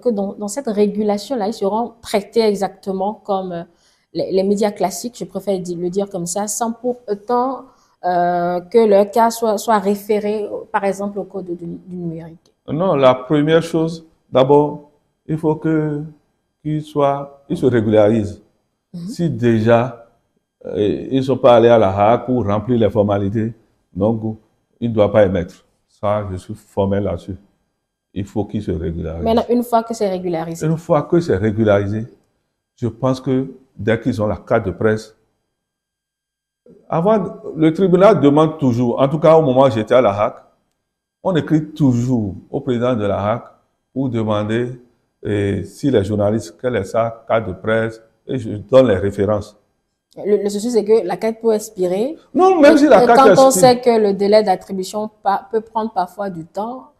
que dans cette régulation-là, ils seront traités exactement comme les médias classiques, je préfère le dire comme ça, sans pour autant que leur cas soit référé, par exemple, au code du numérique? Non, la première chose, d'abord, il faut qu'ils se régularisent. Si déjà, ils ne sont pas allés à la HAC pour remplir les formalités, donc ils ne doivent pas émettre. Ça, je suis formel là-dessus. Il faut qu'ils se régularisent. Maintenant, une fois que c'est régularisé. Une fois que c'est régularisé, je pense que dès qu'ils ont la carte de presse, avant, le tribunal demande toujours, en tout cas au moment où j'étais à la HAC, on écrit toujours au président de la HAC pour demander si les journalistes, quelle est sa carte de presse, et je donne les références. Le souci, c'est que la carte peut expirer. Non, même si la carte expire. Quand on sait que le délai d'attribution peut prendre parfois du temps,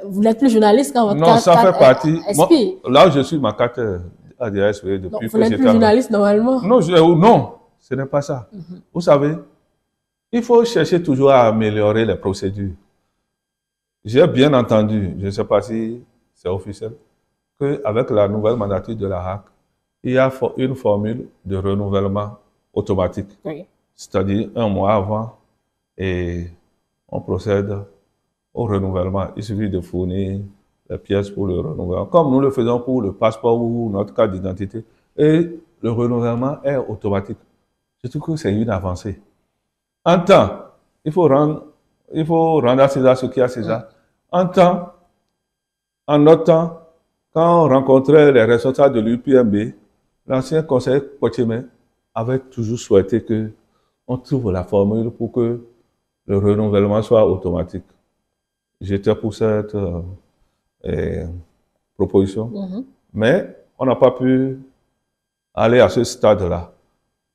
vous n'êtes plus journaliste quand votre carte ça fait partie. expire. Moi, là où je suis, ma carte ADS depuis donc, que vous n'êtes plus journaliste normalement. Non, non, ce n'est pas ça. Vous savez, il faut chercher toujours à améliorer les procédures. J'ai bien entendu, je ne sais pas si c'est officiel, qu'avec la nouvelle mandature de la HAC, il y a une formule de renouvellement automatique. Oui. C'est-à-dire 1 mois avant, et on procède au renouvellement. Il suffit de fournir les pièces pour le renouvellement, comme nous le faisons pour le passeport ou notre carte d'identité. Et le renouvellement est automatique. Je trouve que c'est une avancée. En temps, il faut rendre il faut rendre à César ce qu'il y a à César. En notre temps, quand on rencontrait les responsables de l'UPMB, l'ancien conseiller Potiemé avait toujours souhaité que on trouve la formule pour que le renouvellement soit automatique. J'étais pour cette proposition, mais on n'a pas pu aller à ce stade-là.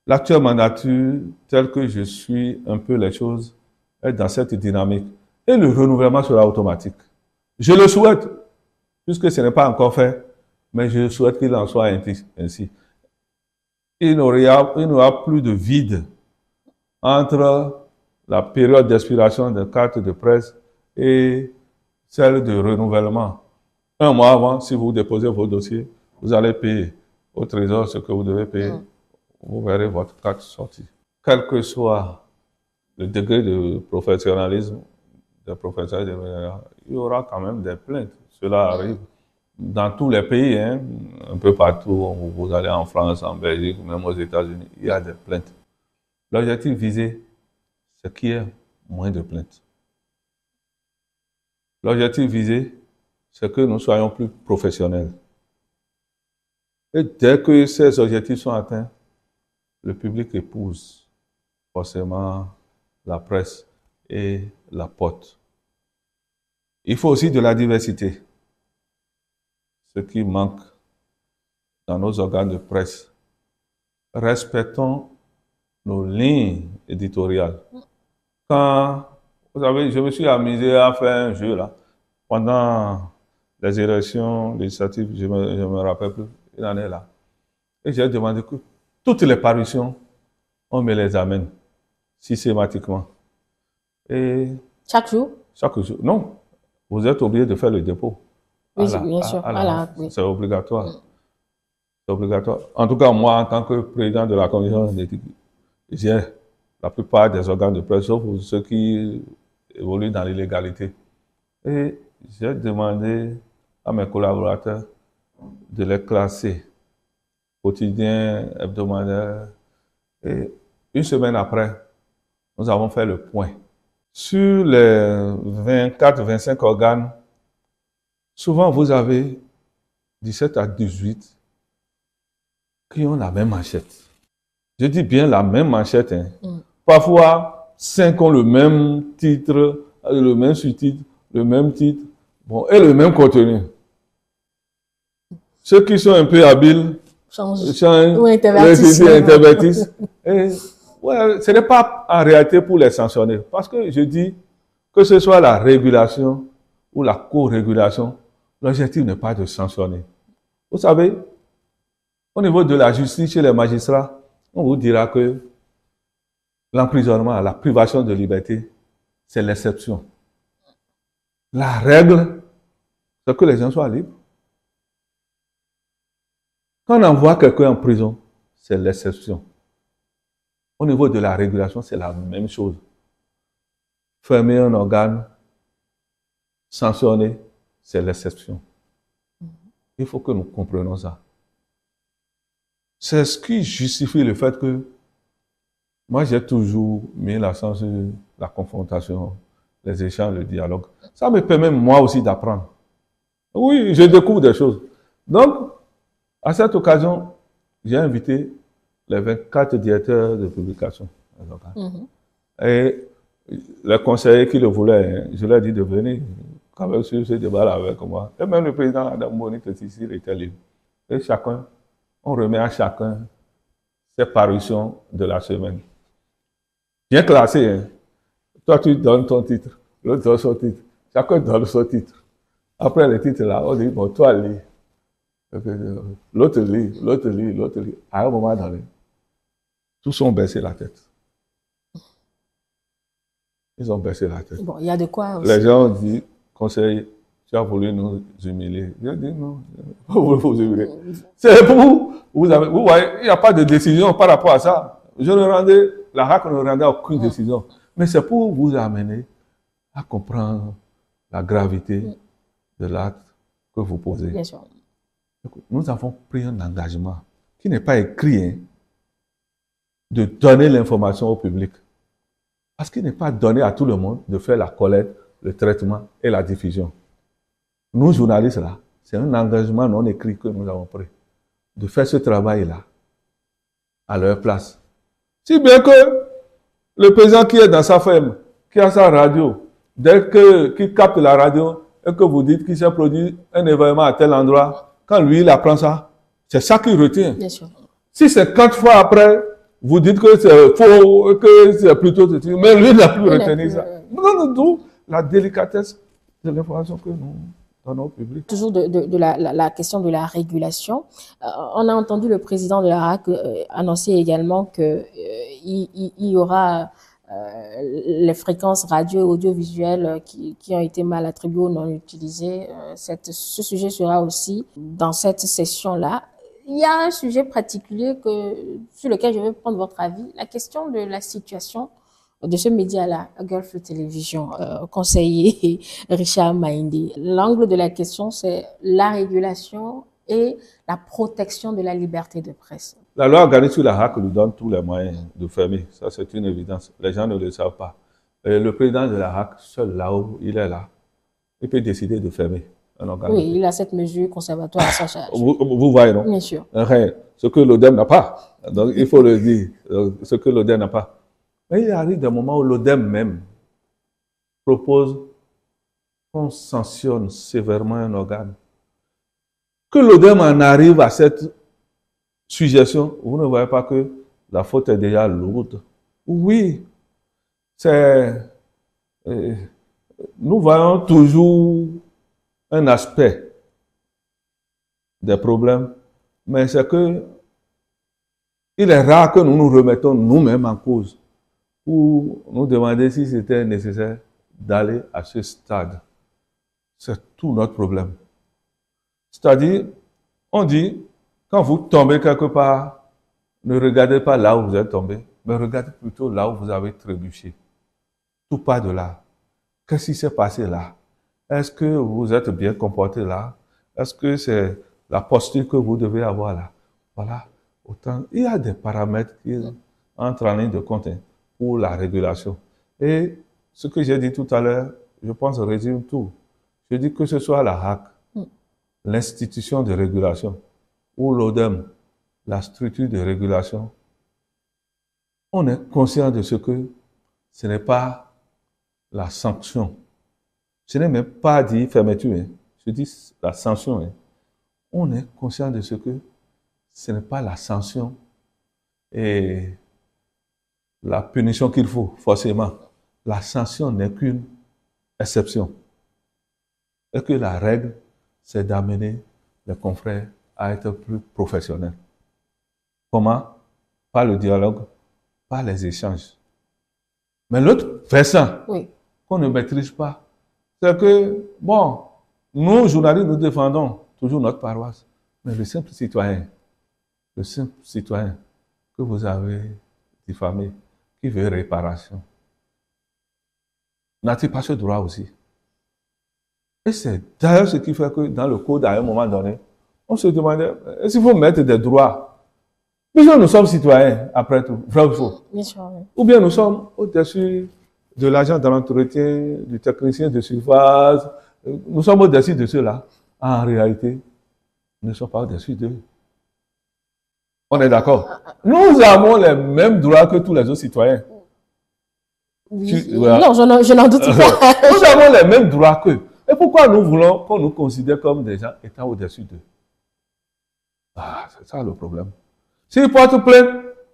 L'actuelle mandature, telle que je suis un peu les choses, est dans cette dynamique. Et le renouvellement sera automatique. Je le souhaite, puisque ce n'est pas encore fait, mais je souhaite qu'il en soit ainsi. Il n'y aura plus de vide entre la période d'expiration de carte de presse et celle de renouvellement. Un mois avant, si vous déposez vos dossiers, vous allez payer au trésor ce que vous devez payer. Vous verrez votre carte sortie. Quel que soit le degré de professionnalisme des professionnels, il y aura quand même des plaintes. Cela arrive dans tous les pays, hein, un peu partout. Vous allez en France, en Belgique, même aux États-Unis, il y a des plaintes. L'objectif visé, c'est qu'il y ait moins de plaintes. L'objectif visé, c'est que nous soyons plus professionnels. Et dès que ces objectifs sont atteints, le public épouse forcément la presse et la porte. Il faut aussi de la diversité. Ce qui manque dans nos organes de presse. Respectons nos lignes éditoriales. Quand, vous savez, je me suis amusé à faire un jeu là, pendant les élections législatives, je me rappelle plus, il en est là. Et j'ai demandé que toutes les parutions, on me les amène systématiquement. Et chaque jour? Chaque jour. Non, vous êtes obligé de faire le dépôt. Oui, bien sûr. Oui. C'est obligatoire. C'est obligatoire. En tout cas, moi, en tant que président de la commission d'éthique, j'ai la plupart des organes de presse, sauf ceux qui évoluent dans l'illégalité. Et j'ai demandé à mes collaborateurs de les classer, quotidiens, hebdomadaires. Et une semaine après, nous avons fait le point. Sur les 24-25 organes, souvent vous avez 17 à 18 qui ont la même manchette. Je dis bien la même manchette. Hein. Parfois, 5 ont le même titre, le même sous-titre, le même titre, bon, et le même contenu. Ceux qui sont un peu habiles changent ou intervertissent. Ouais, ce n'est pas en réalité pour les sanctionner. Parce que je dis que ce soit la régulation ou la co-régulation, l'objectif n'est pas de sanctionner. Vous savez, au niveau de la justice chez les magistrats, on vous dira que l'emprisonnement, la privation de liberté, c'est l'exception. La règle, c'est que les gens soient libres. Quand on envoie quelqu'un en prison, c'est l'exception. Au niveau de la régulation, c'est la même chose. Fermer un organe, sanctionner, c'est l'exception. Il faut que nous comprenions ça. C'est ce qui justifie le fait que moi, j'ai toujours mis l'accent sur la confrontation, les échanges, le dialogue. Ça me permet moi aussi d'apprendre. Oui, je découvre des choses. Donc, à cette occasion, j'ai invité les 24 directeurs de publication. Et les conseillers qui le voulaient, je leur ai dit de venir quand même sur ce débat-là avec moi. Et même le président Adam Bonite ici, il était libre. Et chacun, on remet à chacun ses parutions de la semaine. Bien classé, hein. Toi, tu donnes ton titre, l'autre donne son titre. Chacun donne son titre. Après les titres là, on dit, bon, toi, lis. L'autre lit, l'autre lit, l'autre lit. À un moment donné, tous ont baissé la tête. Ils ont baissé la tête. Bon, il y a de quoi aussi. Les gens ont dit, conseil, tu as voulu nous humilier. J'ai dit non, pas voulu vous humilier. C'est pour vous. Vous voyez, il n'y a pas de décision par rapport à ça. La RAC ne rendait aucune décision. Mais c'est pour vous amener à comprendre la gravité de l'acte que vous posez. Bien sûr. Nous avons pris un engagement qui n'est pas écrit, hein, de donner l'information au public. Parce qu'il n'est pas donné à tout le monde de faire la collecte, le traitement et la diffusion. Nous, journalistes, là, c'est un engagement non écrit que nous avons pris, de faire ce travail-là à leur place. Si bien que le président qui est dans sa ferme, qui a sa radio, dès qu'il capte la radio et que vous dites qu'il s'est produit un événement à tel endroit, quand lui, il apprend ça, c'est ça qu'il retient. Bien sûr. Si c'est 4 fois après, vous dites que c'est faux, que c'est plutôt... Mais lui n'a plus retenu ça. Non, d'où la délicatesse de l'information que nous donnons au public. Toujours de la question de la régulation. On a entendu le président de la RAC annoncer également qu'il y aura les fréquences radio et audiovisuelles qui ont été mal attribuées ou non utilisées. Ce sujet sera aussi dans cette session-là. Il y a un sujet particulier sur lequel je vais prendre votre avis, la question de la situation de ce média-là, Gulf Télévision, conseiller Richard Maïndé. L'angle de la question, c'est la régulation et la protection de la liberté de presse. La loi organique sur la RAC nous donne tous les moyens de fermer. Ça, c'est une évidence. Les gens ne le savent pas. Et le président de la RAC, seul là-haut, il est là. Il peut décider de fermer. Oui, il a cette mesure conservatoire à sa charge. Vous voyez, non? Bien sûr. Rien. Ce que l'ODEM n'a pas. Donc, il faut le dire. Ce que l'ODEM n'a pas. Mais il arrive des moments où l'ODEM même propose qu'on sanctionne sévèrement un organe. Que l'ODEM en arrive à cette suggestion, vous ne voyez pas que la faute est déjà lourde. Oui, nous voyons toujours un aspect des problèmes, mais c'est que il est rare que nous nous remettons nous-mêmes en cause pour nous demander si c'était nécessaire d'aller à ce stade. C'est tout notre problème. C'est-à-dire, on dit, quand vous tombez quelque part, ne regardez pas là où vous êtes tombé, mais regardez plutôt là où vous avez trébuché. Tout part de là. Qu'est-ce qui s'est passé là? Est-ce que vous êtes bien comporté là? Est-ce que c'est la posture que vous devez avoir là? Voilà. Autant, il y a des paramètres qui entrent en ligne de compte pour la régulation. Et ce que j'ai dit tout à l'heure, je pense résume tout. Je dis que ce soit la RAC, l'institution de régulation, ou l'ODEM, la structure de régulation, on est conscient de ce que ce n'est pas la sanction. Je n'ai même pas dit fermeture, je dis la sanction. On est conscient de ce que ce n'est pas la sanction et la punition qu'il faut, forcément. La sanction n'est qu'une exception. Et que la règle, c'est d'amener les confrères à être plus professionnels. Comment? Par le dialogue, par les échanges. Mais l'autre versant, qu'on ne maîtrise pas, c'est que, bon, nous, journalistes, nous défendons toujours notre paroisse. Mais le simple citoyen que vous avez diffamé, qui veut réparation, n'a-t-il pas ce droit aussi? Et c'est d'ailleurs ce qui fait que dans le code, à un moment donné, on se demandait, est-ce qu'il faut mettre des droits? Puisque nous sommes citoyens, après tout, vrai ou faux? Bien sûr, oui. Ou bien nous sommes au-dessus de l'agent de l'entretien, du technicien de surface, nous sommes au-dessus de ceux-là. En réalité, nous ne sommes pas au-dessus d'eux. On est d'accord? Nous avons les mêmes droits que tous les autres citoyens. Oui. Non, je n'en doute pas. Nous avons les mêmes droits qu'eux. Et pourquoi nous voulons qu'on nous considère comme des gens étant au-dessus d'eux? Ah, c'est ça le problème. S'ils portent plainte,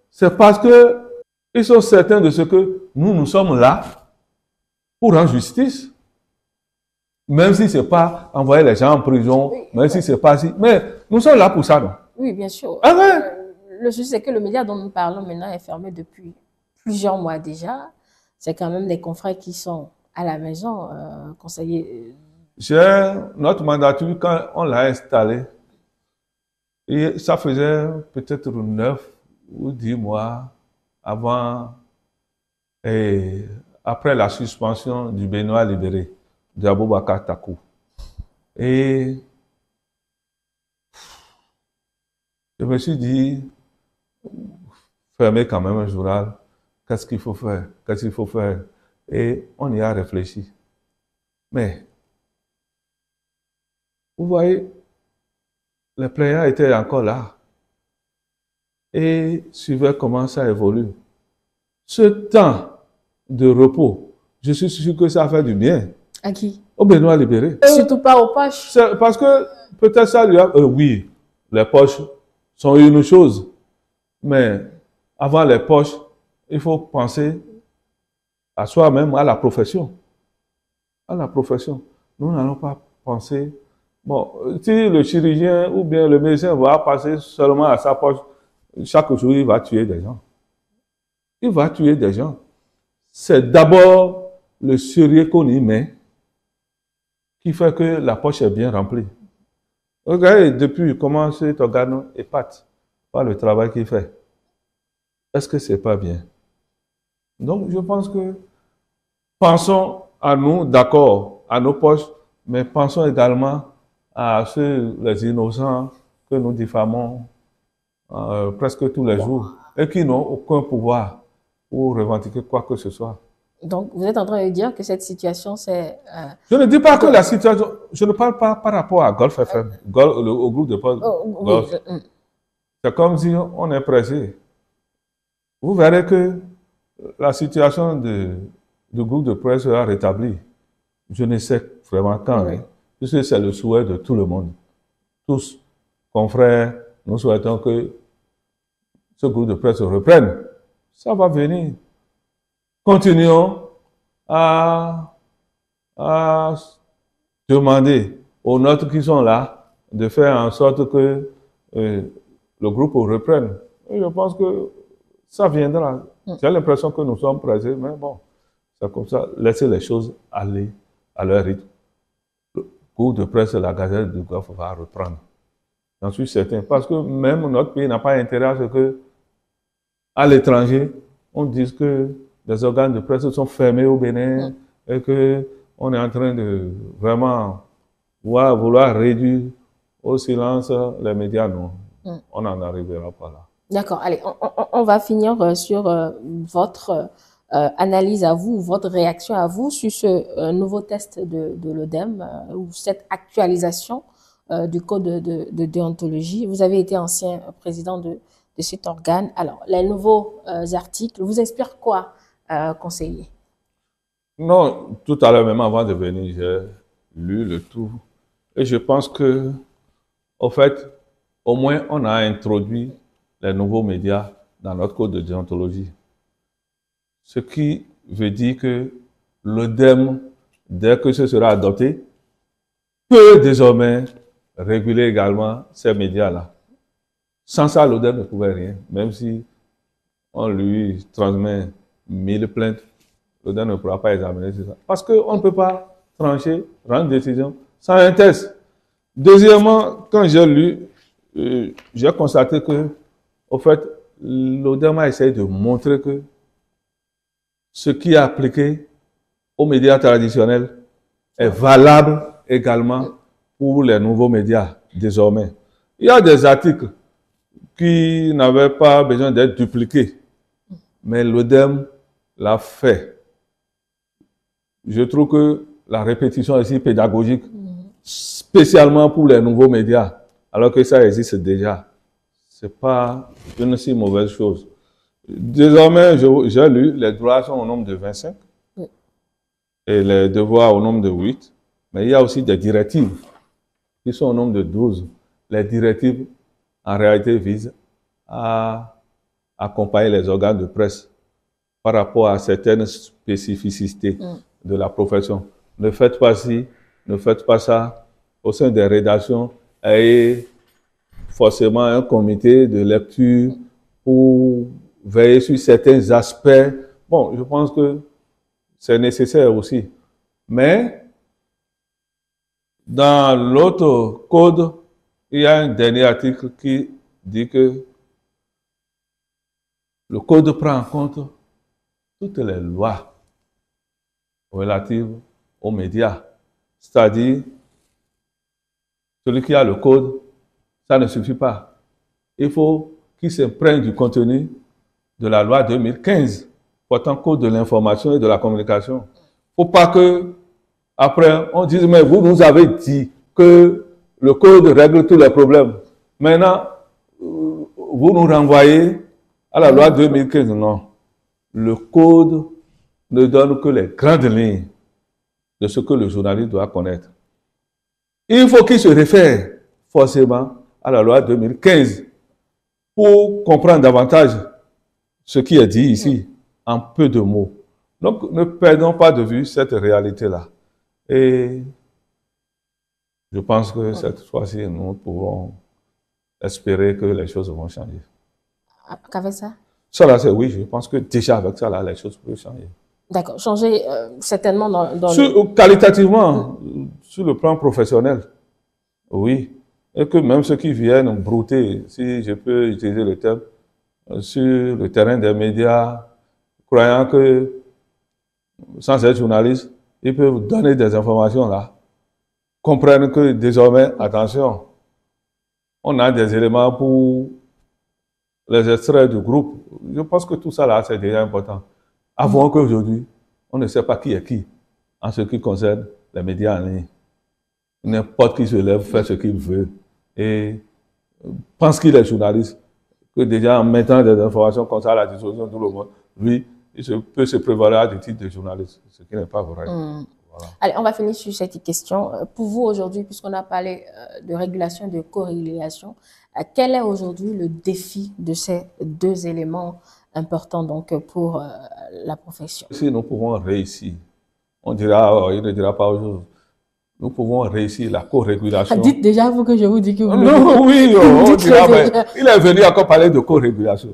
c'est parce qu'ils sont certains de ce que nous sommes là pour rendre justice. Même si ce n'est pas envoyer les gens en prison, même si ce n'est pas si. Mais nous sommes là pour ça, non? Oui, bien sûr. Ah ouais. Le souci, c'est que le média dont nous parlons maintenant est fermé depuis plusieurs mois déjà. C'est quand même des confrères qui sont à la maison, conseiller. Notre mandature, quand on l'a installé, et ça faisait peut-être 9 ou 10 mois avant et après la suspension du Benoît libéré, de Aboubakar Takou. Et je me suis dit, fermer quand même un journal, qu'est-ce qu'il faut faire, qu'est-ce qu'il faut faire. Et on y a réfléchi. Mais, vous voyez, les plaignants étaient encore là et suivaient comment ça évolue. Ce temps de repos, je suis sûr que ça fait du bien. À qui? Au Benoît libéré. Surtout pas aux poches. Parce que peut-être ça lui a... oui, les poches sont une chose, mais avant les poches, il faut penser à soi-même, à la profession. À la profession. Nous n'allons pas penser... Bon, si le chirurgien ou bien le médecin va passer seulement à sa poche, chaque jour, il va tuer des gens. Il va tuer des gens. C'est d'abord le sérieux qu'on y met qui fait que la poche est bien remplie. Regardez depuis comment cet organe épate par le travail qu'il fait. Est-ce que c'est pas bien? Donc, je pense que pensons à nous, d'accord, à nos poches, mais pensons également à ceux, les innocents que nous diffamons presque tous les jours et qui n'ont aucun pouvoir pour revendiquer quoi que ce soit. Donc, vous êtes en train de dire que cette situation, c'est... Je ne dis pas que la situation... Je ne parle pas par rapport à Golf FM, au groupe de poste Golf. Oui. C'est comme si on est pressé. Vous verrez que la situation du groupe de presse sera rétablie. Je ne sais vraiment quand, Oui. hein, puisque c'est le souhait de tout le monde. Tous, confrères, nous souhaitons que ce groupe de presse reprenne. Ça va venir. Continuons à demander aux nôtres qui sont là de faire en sorte que le groupe reprenne. Et je pense que ça viendra. J'ai l'impression que nous sommes pressés, mais bon, c'est comme ça. Laissez les choses aller à leur rythme. Le groupe de presse et la Gazette du Golfe va reprendre. J'en suis certain. Parce que même notre pays n'a pas intérêt à ce que, à l'étranger, on dise que les organes de presse sont fermés au Bénin et qu'on est en train de vraiment vouloir réduire au silence les médias. Non, on n'en arrivera pas là. D'accord, allez, on va finir sur votre analyse à vous, votre réaction à vous sur ce nouveau test de l'ODEM ou cette actualisation du code de déontologie. Vous avez été ancien président de cet organe. Alors, les nouveaux articles vous inspirent quoi, conseiller? Non, tout à l'heure, même avant de venir, j'ai lu le tout. Et je pense que, au fait, au moins, on a introduit les nouveaux médias dans notre code de déontologie. Ce qui veut dire que l'ODEM, dès que ce sera adopté, peut désormais réguler également ces médias-là. Sans ça, l'ODEM ne pouvait rien. Même si on lui transmet 1000 plaintes, l'ODEM ne pourra pas examiner ça. Parce qu'on ne peut pas trancher, rendre décision sans un test. Deuxièmement, quand j'ai lu, j'ai constaté que, au fait, l'ODEM a essayé de montrer que ce qui est appliqué aux médias traditionnels est valable également pour les nouveaux médias, désormais. Il y a des articles qui n'avaient pas besoin d'être dupliqués, mais l'ODEM l'a fait. Je trouve que la répétition est aussi pédagogique, spécialement pour les nouveaux médias, alors que ça existe déjà. C'est pas une si mauvaise chose. Désormais, j'ai lu, les droits sont au nombre de 25 et les devoirs au nombre de 8, mais il y a aussi des directives qui sont au nombre de 12. Les directives, en réalité, visent à accompagner les organes de presse par rapport à certaines spécificités de la profession. Ne faites pas ci, ne faites pas ça. Au sein des rédactions, ayez forcément un comité de lecture pour veiller sur certains aspects. Bon, je pense que c'est nécessaire aussi. Mais dans l'autre code, il y a un dernier article qui dit que le code prend en compte toutes les lois relatives aux médias. C'est-à-dire, celui qui a le code, ça ne suffit pas. Il faut qu'il s'imprègne du contenu de la loi 2015 portant code de l'information et de la communication. Il ne faut pas que, après, on dise, mais vous nous avez dit que le code règle tous les problèmes. Maintenant, vous nous renvoyez à la loi 2015. Non. Le code ne donne que les grandes lignes de ce que le journaliste doit connaître. Il faut qu'il se réfère forcément à la loi 2015 pour comprendre davantage ce qui est dit ici en peu de mots. Donc, ne perdons pas de vue cette réalité-là. Et je pense que cette fois-ci, nous pourrons espérer que les choses vont changer. Qu'avec ça? Ça là, c'est oui, je pense que déjà avec ça là, les choses peuvent changer. D'accord, changer certainement Qualitativement, sur le plan professionnel, oui. Et que même ceux qui viennent brouter, si je peux utiliser le terme, sur le terrain des médias, croyant que, sans être journaliste, ils peuvent donner des informations là, comprennent que désormais, attention, on a des éléments pour les extraits du groupe. Je pense que tout ça là, c'est déjà important. Avouons qu'aujourd'hui, on ne sait pas qui est qui en ce qui concerne les médias en ligne. N'importe qui se lève, fait ce qu'il veut et pense qu'il est journaliste. Que déjà en mettant des informations comme ça à la disposition de tout le monde, lui, peut se prévaloir du titre de journaliste, ce qui n'est pas vrai. Voilà. Allez, on va finir sur cette question. Pour vous aujourd'hui, puisqu'on a parlé de régulation et de co-régulation, quel est aujourd'hui le défi de ces deux éléments importants donc, pour la profession? Si nous pouvons réussir, on dira, il ne dira pas aujourd'hui, nous pouvons réussir la co-régulation. Dites déjà, vous que je vous dis que vous... Non, oui, on dira, mais il est venu encore parler de co-régulation.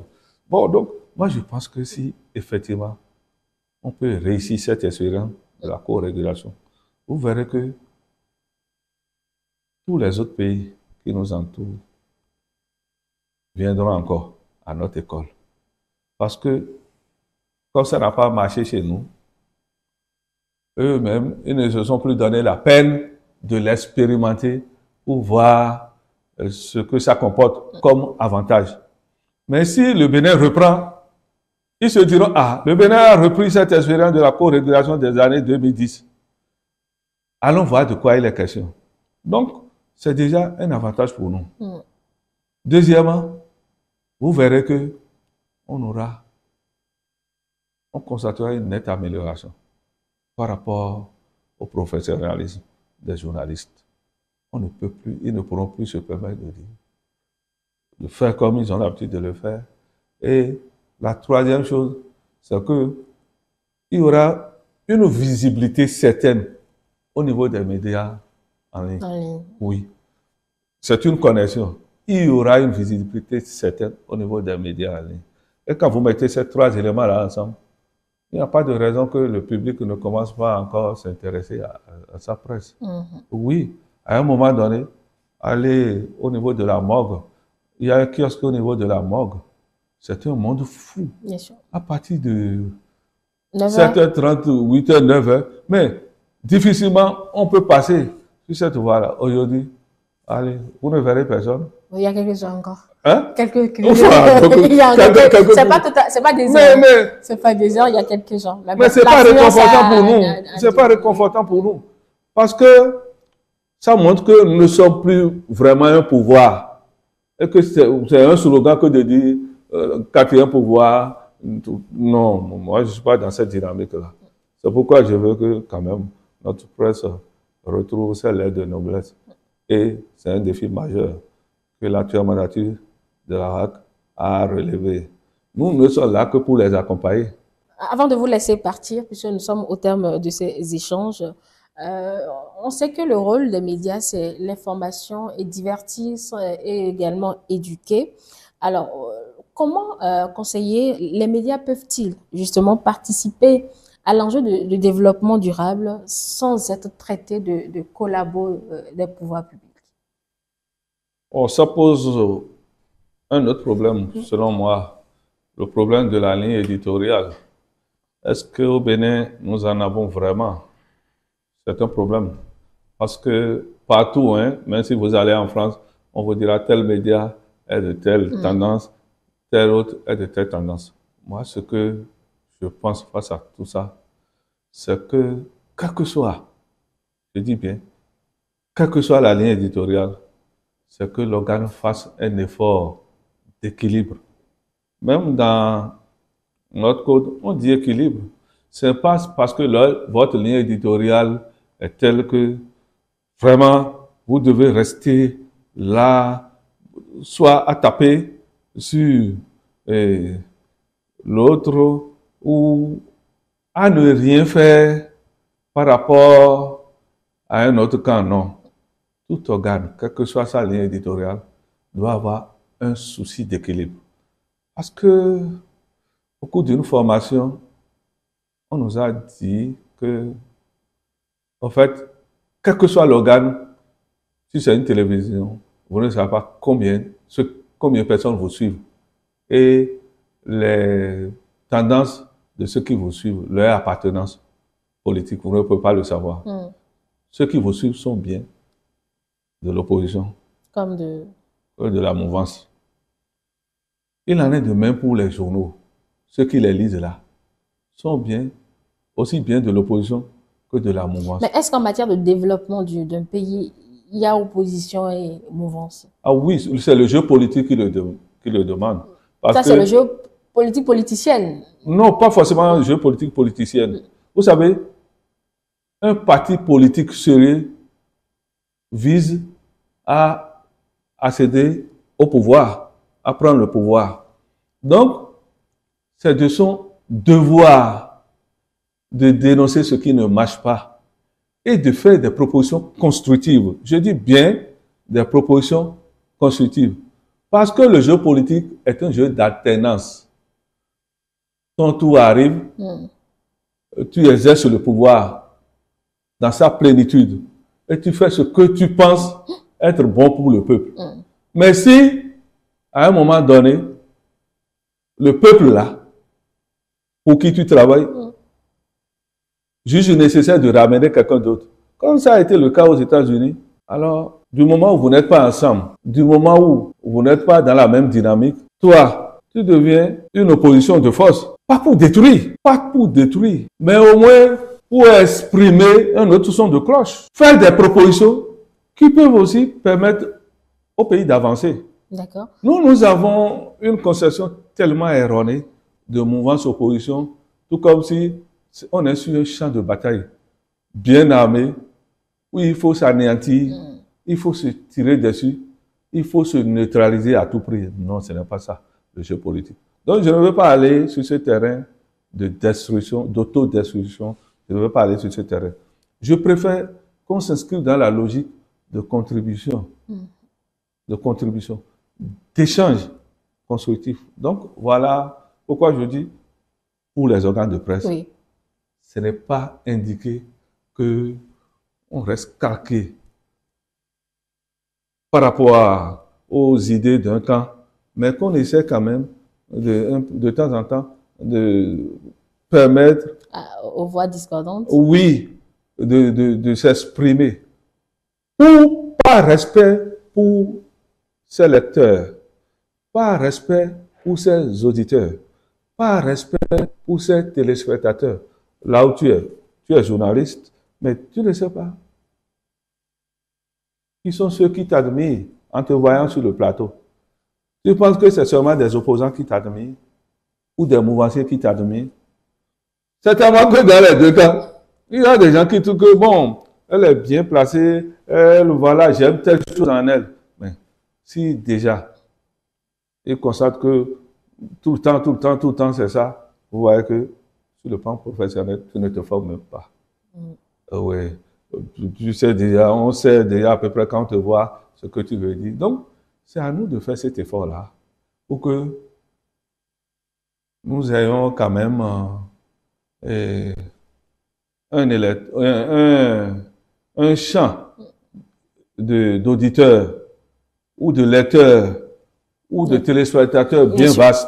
Bon, donc, moi je pense que si, effectivement, on peut réussir cette expérience de la co-régulation, vous verrez que tous les autres pays qui nous entourent viendront encore à notre école. Parce que, comme ça n'a pas marché chez nous, eux-mêmes, ils ne se sont plus donné la peine de l'expérimenter pour voir ce que ça comporte comme avantage. Mais si le Bénin reprend, ils se diront, ah, le Bénin a repris cette expérience de la co-régulation des années 2010. Allons voir de quoi il est question. Donc, c'est déjà un avantage pour nous. Deuxièmement, vous verrez que on constatera une nette amélioration par rapport au professionnalisme des journalistes. Ils ne pourront plus se permettre de faire comme ils ont l'habitude de le faire. Et la troisième chose, c'est qu'il y aura une visibilité certaine au niveau des médias en ligne. Oui. C'est une connexion. Il y aura une visibilité certaine au niveau des médias en ligne. Et quand vous mettez ces trois éléments-là ensemble, il n'y a pas de raison que le public ne commence pas encore à s'intéresser à sa presse. Oui, à un moment donné, aller au niveau de la morgue, il y a un kiosque au niveau de la morgue. C'est un monde fou. Bien sûr. À partir de 7h30, 8h, 9h, mais difficilement on peut passer sur cette voie-là. Aujourd'hui, allez, vous ne verrez personne. Il y a quelques-uns encore. Hein? Quelques c'est pas des heures. C'est pas des heures, il y a quelques gens. Mais c'est pas réconfortant pour nous. C'est pas réconfortant pour nous. Parce que ça montre que nous ne sommes plus vraiment un pouvoir. Et que c'est un slogan que de dire quatrième pouvoir. Non, moi je ne suis pas dans cette dynamique-là. C'est pourquoi je veux que quand même notre presse retrouve ses lettres de noblesse. Et c'est un défi majeur que l'actuelle mandature de la RAC a relevé. Nous ne sommes là que pour les accompagner. Avant de vous laisser partir, puisque nous sommes au terme de ces échanges, on sait que le rôle des médias, c'est l'information et divertir et également éduquer. Alors, comment conseiller, les médias peuvent-ils justement participer à l'enjeu de développement durable sans être traités de collabos des pouvoirs publics? Oh, ça pose un autre problème, selon moi, le problème de la ligne éditoriale. Est-ce qu'au Bénin, nous en avons vraiment? C'est un problème. Parce que partout, hein, même si vous allez en France, on vous dira tel média est de telle tendance, tel autre est de telle tendance. Moi, ce que je je pense, face à tout ça, c'est que, quel que soit, je dis bien, quelle que soit la ligne éditoriale, c'est que l'organe fasse un effort d'équilibre. Même dans notre code, on dit équilibre. Ce n'est pas parce que votre ligne éditoriale est telle que vraiment vous devez rester là, soit à taper sur eh, l'autre ou à ne rien faire par rapport à un autre camp. Non. Tout organe, quelle que soit sa ligne éditoriale, doit avoir un souci d'équilibre. Parce que au cours d'une formation, on nous a dit que, en fait, quel que soit l'organe, si c'est une télévision, vous ne savez pas combien de personnes vous suivent. Et les tendances de ceux qui vous suivent, leur appartenance politique, vous ne pouvez pas le savoir. Ceux qui vous suivent sont bien de l'opposition, Comme de la mouvance. Il en est de même pour les journaux. Ceux qui les lisent là sont bien, aussi bien de l'opposition que de la mouvance. Mais est-ce qu'en matière de développement d'un pays, il y a opposition et mouvance? Ah oui, c'est le jeu politique qui le demande. Ça, c'est le jeu politique-politicienne. Non, pas forcément un jeu politique-politicienne. Vous savez, un parti politique sérieux vise à accéder au pouvoir, à prendre le pouvoir. Donc, c'est de son devoir de dénoncer ce qui ne marche pas et de faire des propositions constructives. Je dis bien des propositions constructives. Parce que le jeu politique est un jeu d'alternance. Ton tour arrive, tu exerces le pouvoir dans sa plénitude et tu fais ce que tu penses être bon pour le peuple. Mais si, à un moment donné, le peuple là, pour qui tu travailles, juge nécessaire de ramener quelqu'un d'autre, comme ça a été le cas aux États-Unis, alors, du moment où vous n'êtes pas ensemble, du moment où vous n'êtes pas dans la même dynamique, toi, tu deviens une opposition de force. Pas pour détruire, mais au moins pour exprimer un autre son de cloche. Faire des propositions qui peuvent aussi permettre au pays d'avancer. D'accord. Nous avons une conception tellement erronée de mouvance opposition, tout comme si on est sur un champ de bataille bien armé, où il faut s'anéantir, il faut se tirer dessus, il faut se neutraliser à tout prix. Non, ce n'est pas ça, le jeu politique. Donc, je ne veux pas aller sur ce terrain de destruction, d'autodestruction. Je ne veux pas aller sur ce terrain. Je préfère qu'on s'inscrive dans la logique de contribution, d'échange constructif. Donc, voilà pourquoi je dis, pour les organes de presse, ce n'est pas indiqué que on reste calqué par rapport aux idées d'un camp, mais qu'on essaie quand même de temps en temps de permettre aux voix discordantes, oui, de s'exprimer. Par respect pour ses lecteurs, par respect pour ses auditeurs, par respect pour ses téléspectateurs. Là où tu es journaliste, mais tu ne sais pas. Qui sont ceux qui t'admirent en te voyant sur le plateau? Tu penses que c'est seulement des opposants qui t'admirent ou des mouvanciers qui t'admirent? Certainement que dans les deux cas, il y a des gens qui trouvent que, bon, elle est bien placée, voilà, j'aime telle chose en elle. Mais si déjà, ils constatent que tout le temps, c'est ça, vous voyez que sur le plan professionnel, tu ne te formes même pas. Oui. Tu sais déjà, on sait déjà à peu près quand on te voit ce que tu veux dire. Donc, c'est à nous de faire cet effort-là pour que nous ayons quand même un champ d'auditeurs ou de lecteurs ou de téléspectateurs bien vaste.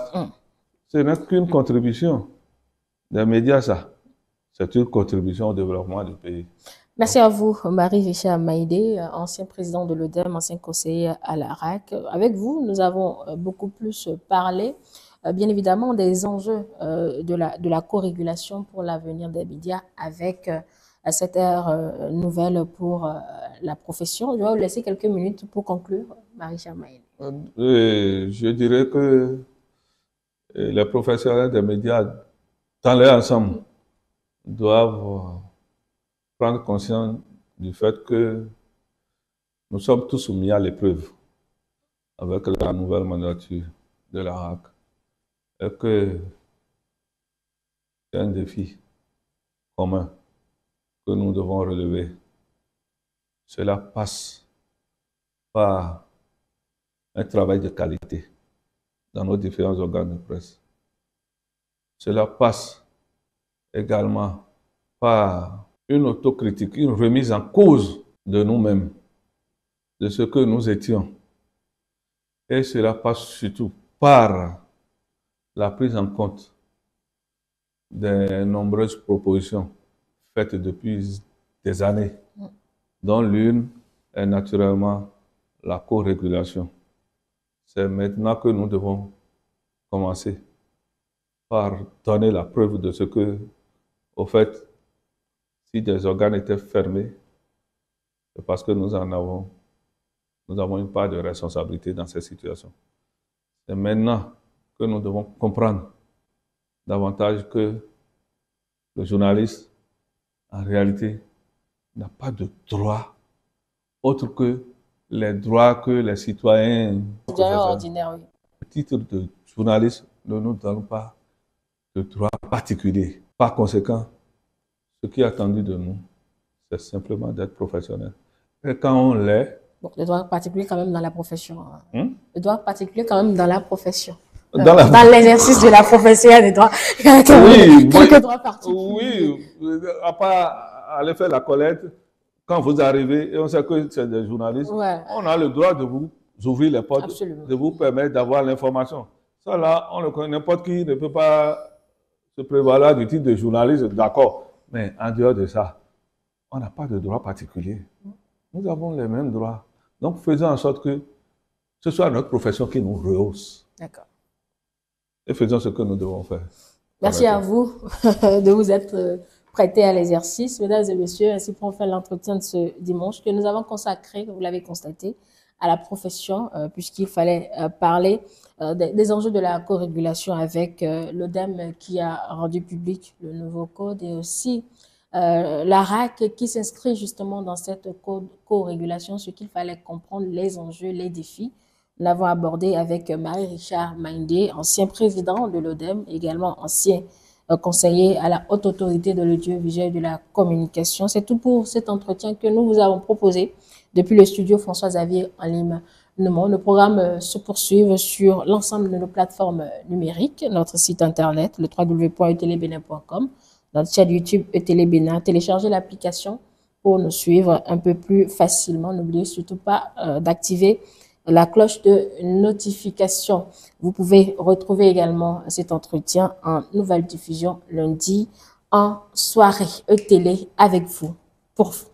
Ce n'est qu'une contribution des médias, ça. C'est une contribution au développement du pays. Merci à vous, Marie-Richard Maïdé, ancien président de l'ODEM, ancien conseiller à la RAC. Avec vous, nous avons beaucoup plus parlé bien évidemment des enjeux de la co-régulation pour l'avenir des médias avec cette ère nouvelle pour la profession. Je vais vous laisser quelques minutes pour conclure, Marie Chamaïl. Je dirais que les professionnels des médias, dans leur ensemble, doivent prendre conscience du fait que nous sommes tous soumis à l'épreuve avec la nouvelle mandature de la RAC et que c'est un défi commun que nous devons relever. Cela passe par un travail de qualité dans nos différents organes de presse. Cela passe également par une autocritique, une remise en cause de nous-mêmes, de ce que nous étions. Et cela passe surtout par la prise en compte des nombreuses propositions faites depuis des années, dont l'une est naturellement la co-régulation. C'est maintenant que nous devons commencer par donner la preuve de ce que, au fait, si des organes étaient fermés, c'est parce que nous avons une part de responsabilité dans ces situations. C'est maintenant que nous devons comprendre davantage que le journaliste, en réalité, n'a pas de droit autre que les droits que les citoyens ordinaires, oui. Le titre de journaliste ne nous donne pas de droit particulier. Par conséquent, ce qui est attendu de nous, c'est simplement d'être professionnel. Et quand on l'est... Bon, le droit particulier quand même dans la profession. Le droit particulier quand même dans la profession. Dans l'exercice de la profession, il y a des droits. Oui, quelques droits particuliers. Oui, à part aller faire la collecte, quand vous arrivez et on sait que c'est des journalistes, ouais. On a le droit de vous ouvrir les portes, Absolument. De vous permettre d'avoir l'information. Ça là, on le connaît, n'importe qui ne peut pas se prévaloir du titre de journaliste, d'accord. Mais en dehors de ça, on n'a pas de droit particulier. Nous avons les mêmes droits. Donc faisons en sorte que ce soit notre profession qui nous rehausse. D'accord. Et faisons ce que nous devons faire. Merci à vous de vous être prêtés à l'exercice. Mesdames et messieurs, ainsi pour faire l'entretien de ce dimanche que nous avons consacré, vous l'avez constaté, à la profession, puisqu'il fallait parler des enjeux de la co-régulation avec l'ODEM qui a rendu public le nouveau code et aussi la RAC qui s'inscrit justement dans cette co-régulation, ce qu'il fallait comprendre, les enjeux, les défis. Nous l'avons abordé avec Marie-Richard Maindé, ancien président de l'ODEM, également ancien conseiller à la Haute Autorité de l'Audiovisuel et de la Communication. C'est tout pour cet entretien que nous vous avons proposé depuis le studio François-Xavier en Lime. Nos programmes se poursuivent sur l'ensemble de nos plateformes numériques, notre site internet, le www.etelebénin.com, notre chaîne YouTube Etelebénin. Téléchargez l'application pour nous suivre un peu plus facilement. N'oubliez surtout pas d'activer la cloche de notification. Vous pouvez retrouver également cet entretien en nouvelle diffusion lundi en soirée. Télé avec vous, pour vous.